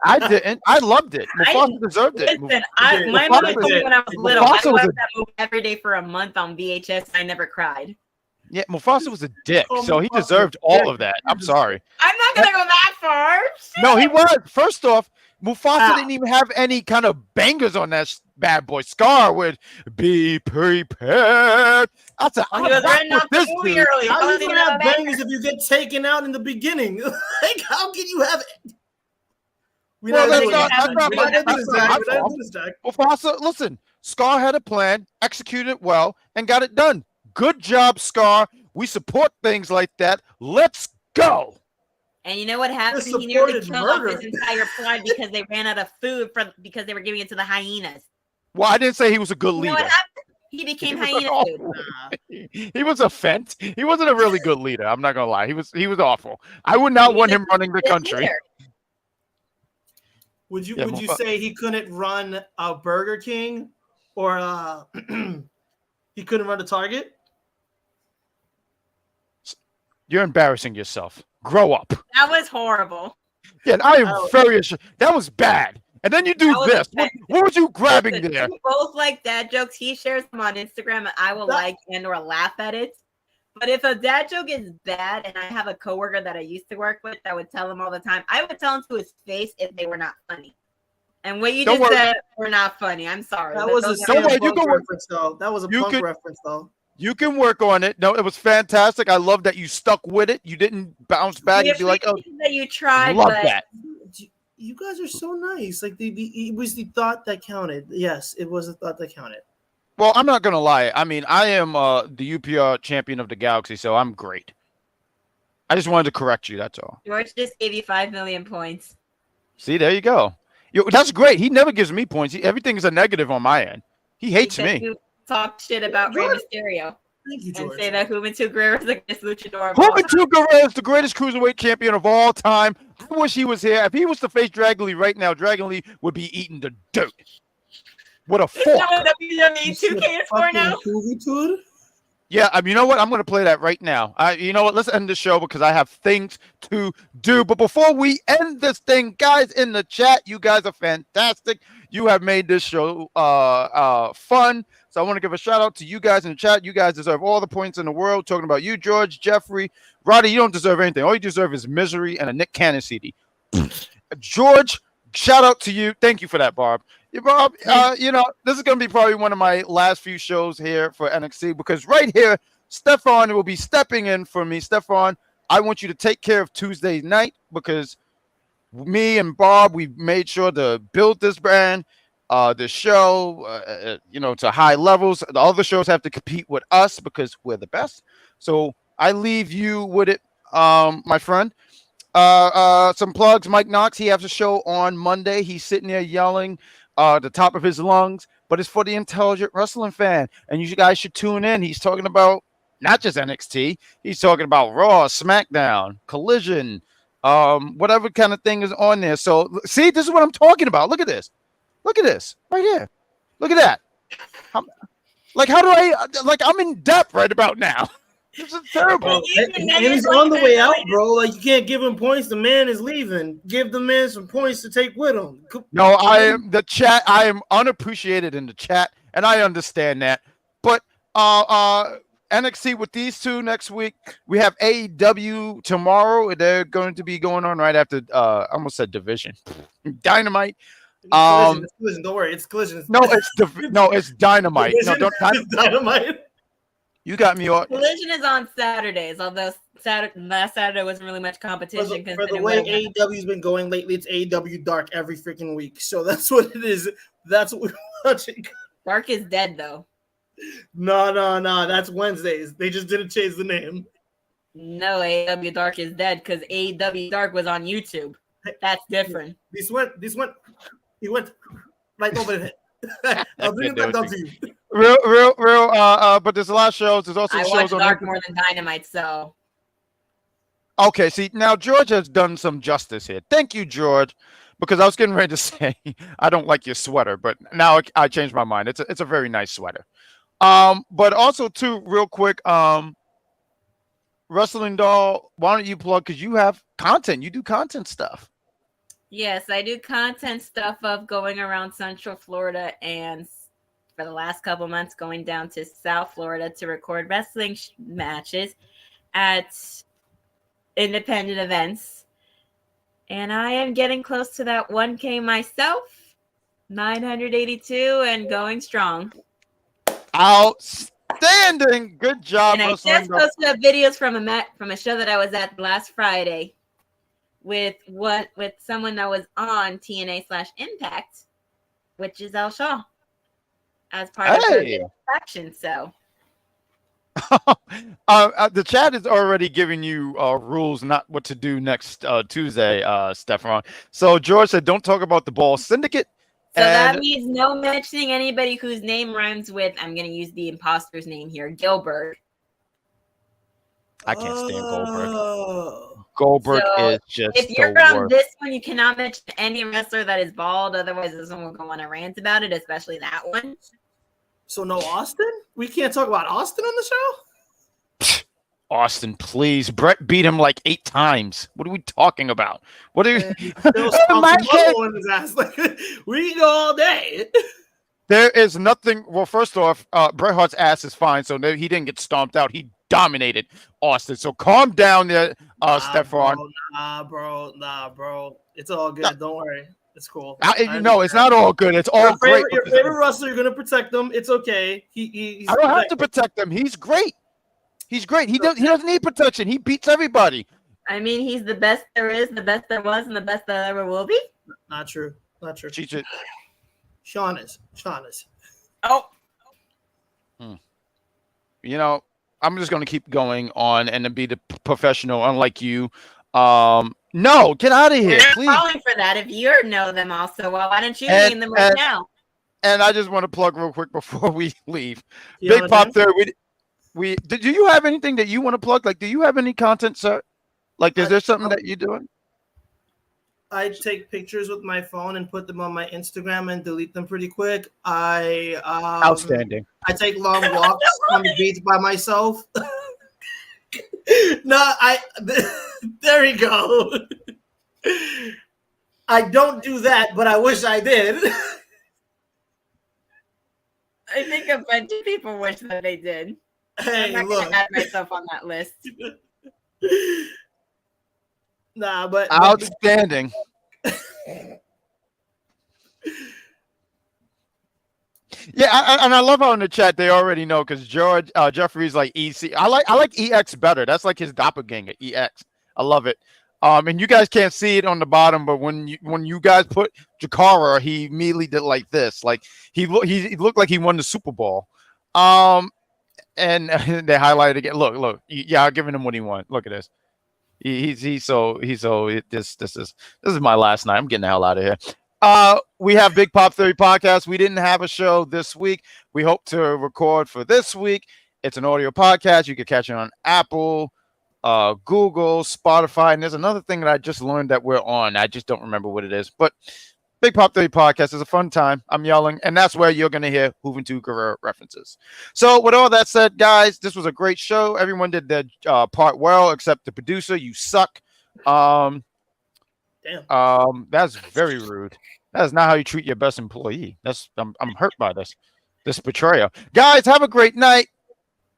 I didn't. I loved it. Mufasa deserved it. Listen, my mother told me when I was little, I watched that movie every day for a month on VHS, and I never cried. Yeah, Mufasa was a dick, Oh, so he Mufasa deserved was a all dick. of that. I'm sorry. I'm not gonna go that far. No, he was. First off, Mufasa Ah. didn't even have any kind of bangers on that bad boy. Scar would be prepared. I said, He was written off the movie early. How How are is you he gonna gonna have go back? bangers if you get taken out in the beginning? Like, how can you have it? We're Well, not that's doing not- this. that's not We're my- not doing that's this, not Zach. my We're not fault. doing this, Zach. Mufasa, listen, Scar had a plan, executed it well, and got it done. Good job, Scar. We support things like that. Let's go. And you know what happened? This He nearly supported killed off murder. his entire pride because they ran out of food because they were giving it to the hyenas. Well, I didn't say he was a good You know leader. what happened? He became was hyena awful. food. He was a fence. He wasn't a really good leader. I'm not gonna lie. He was awful. I would not want him running the country. Would you Yeah, would you Mufasa- say he couldn't run a Burger King or he couldn't run a Target? You're embarrassing yourself. Grow up. That was horrible. Yeah, and I am Oh. very ashamed. That was bad. And then you do That was this. What was you grabbing Listen, there? we both like dad jokes. He shares them on Instagram, and I will like and or laugh at it. But if a dad joke is bad, and I have a coworker that I used to work with that would tell him all the time, I would tell him to his face if they were not funny. And what you Don't just worry. said were not funny. I'm sorry. That but was a those are- Don't worry, CM you Punk can work- reference, though. That was a you Punk could- reference, though. You can work on it. No, it was fantastic. I love that you stuck with it. You didn't bounce back we and be like, "Oh, appreciate that you tried, love but that." You guys are so nice. Like it was the thought that counted. Yes, it was the thought that counted. Well, I'm not gonna lie. I mean, I am the UPR champion of the galaxy, so I'm great. I just wanted to correct you. That's all. George just gave you 5 million points. See, there you go. That's great. He never gives me points. Everything is a negative on my end. He hates Because me. you talk shit about Rey George- Mysterio Thank you, and George. say that Juventud Guerrero is the greatest luchador of all time. Juventud Guerrero is the greatest cruiserweight champion of all time. I wish he was here. If he was to face Dragon Lee right now, Dragon Lee would be eating the dirt with a Is fork. that what WWE 2K is for now? Juventud? Yeah, you know what? I'm going to play that right now. You know what? Let's end the show because I have things to do. But before we end this thing, guys in the chat, you guys are fantastic. You have made this show fun. So I want to give a shout out to you guys in the chat. You guys deserve all the points in the world. Talking about you, George, Jeffrey, Roddy. You don't deserve anything. All you deserve is misery and a Nick Cannon CD. George, shout out to you. Thank you for that, Barb. Yeah, Bob, you know, this is going to be probably one of my last few shows here for NXT because right here, Stephane will be stepping in for me. Stephane, I want you to take care of Tuesday night because me and Bob, we made sure to build this brand, the show, you know, to high levels. The other shows have to compete with us because we're the best. So I leave you with it, my friend. Some plugs. Mike Knox, he has a show on Monday. He's sitting there yelling the top of his lungs, but it's for the intelligent wrestling fan, and you guys should tune in. He's talking about not just NXT, he's talking about Raw, SmackDown, Collision, whatever kind of thing is on there. So see, this is what I'm talking about. Look at this right here. Look at that. How do I I'm in depth right about now. This is terrible. And he's on the way out, bro. Like, you can't give him points. The man is leaving. Give the man some points to take with him. No, I am the chat. I am unappreciated in the chat, and I understand that. But NXT with these two next week. We have AEW tomorrow. They're going to be going on right after. I almost said Division. Dynamite. It's Collision. Don't worry, it's Collision. No, it's Dynamite. No, don't. It's Dynamite. You got me on. Collision is on Saturdays, although last Saturday wasn't really much competition. For the way AEW's been going lately, it's AEW Dark every freaking week. So that's what it is. That's what we're watching. Dark is dead, though. No. That's Wednesdays. They just didn't change the name. No, AEW Dark is dead because AEW Dark was on YouTube. That's different. He went right over the head. I'll bring it back down to you. Real. But there's a lot of shows. There's also I shows watch on Dark more than Dynamite, so. Okay, see, now George has done some justice here. Thank you, George, because I was getting ready to say I don't like your sweater, but now I changed my mind. It's a very nice sweater. But also, too, real quick, Wrestling Doll, why don't you plug, because you have content. You do content stuff. Yes, I do content stuff of going around Central Florida and for the last couple months going down to South Florida to record wrestling matches at independent events. And I am getting close to that 1K myself, 982 and going strong. Outstanding. Good job. And I just posted up videos from a show that I was at last Friday with someone that was on TNA/Impact, which is El Shaw, as part of the faction. So the chat is already giving you rules, not what to do next Tuesday, Stephane. So George said, don't talk about the Ball Syndicate. So that means no mentioning anybody whose name rhymes with, I'm going to use the imposter's name here, Gilbert. I can't stand Goldberg. Goldberg is just if you're on this one, you cannot mention any wrestler that is bald. Otherwise, someone will go on a rant about it, especially that one. So no Austin? We can't talk about Austin on the show? Austin, please. Brett beat him like 8 times. What are we talking about? What are you? We can go all day. There is nothing. Well, first off, Bret Hart's ass is fine, so he didn't get stomped out. He dominated Austin. So calm down there, Stephane. Nah, bro. It's all good. Don't worry. It's cool. It's not all good. It's all great. Your favorite wrestler, you're gonna protect him. It's okay. I don't have to protect him. He's great. He's great. He doesn't need protection. He beats everybody. I mean, he's the best there is, the best there was, and the best that ever will be. Not true. Sean is. Oh. I'm just going to keep going on and then be the professional, unlike you. No, get out of here, please. We're calling for that. If you know them also, well, why don't you name them right now? And I just want to plug real quick before we leave. Big Pop there. Do you have anything that you want to plug? Like, do you have any content, sir? Like, is there something that you're doing? I take pictures with my phone and put them on my Instagram and delete them pretty quick. Outstanding. I take long walks on the beach by myself. There you go. I don't do that, but I wish I did. I think a bunch of people wish that they did. Hey, I'm not gonna add myself on that list. But outstanding. Yeah, and I love how in the chat they already know because Jeffrey's like EC. I like EX better. That's like his doppelganger, EX. I love it. And you guys can't see it on the bottom, but when you guys put Jakara, he immediately did like this. Like he looked like he won the Super Bowl. And they highlighted again. Look. Yeah, I'm giving him what he wants. Look at this. This is my last night. I'm getting the hell out of here. We have Big Pop Theory Podcast. We didn't have a show this week. We hope to record for this week. It's an audio podcast. You can catch it on Apple, Google, Spotify, and there's another thing that I just learned that we're on. I just don't remember what it is, but Big Pop Theory Podcast is a fun time. I'm yelling, and that's where you're going to hear Juventud Guerrero references. So with all that said, guys, this was a great show. Everyone did their part well, except the producer. You suck. Damn. That's very rude. That is not how you treat your best employee. I'm hurt by this betrayal. Guys, have a great night.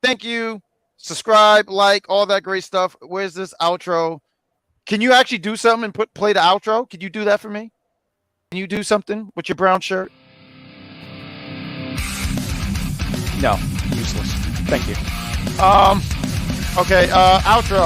Thank you. Subscribe, like, all that great stuff. Where's this outro? Can you actually do something and play the outro? Can you do that for me? Can you do something with your brown shirt? No, useless. Thank you. Okay, outro.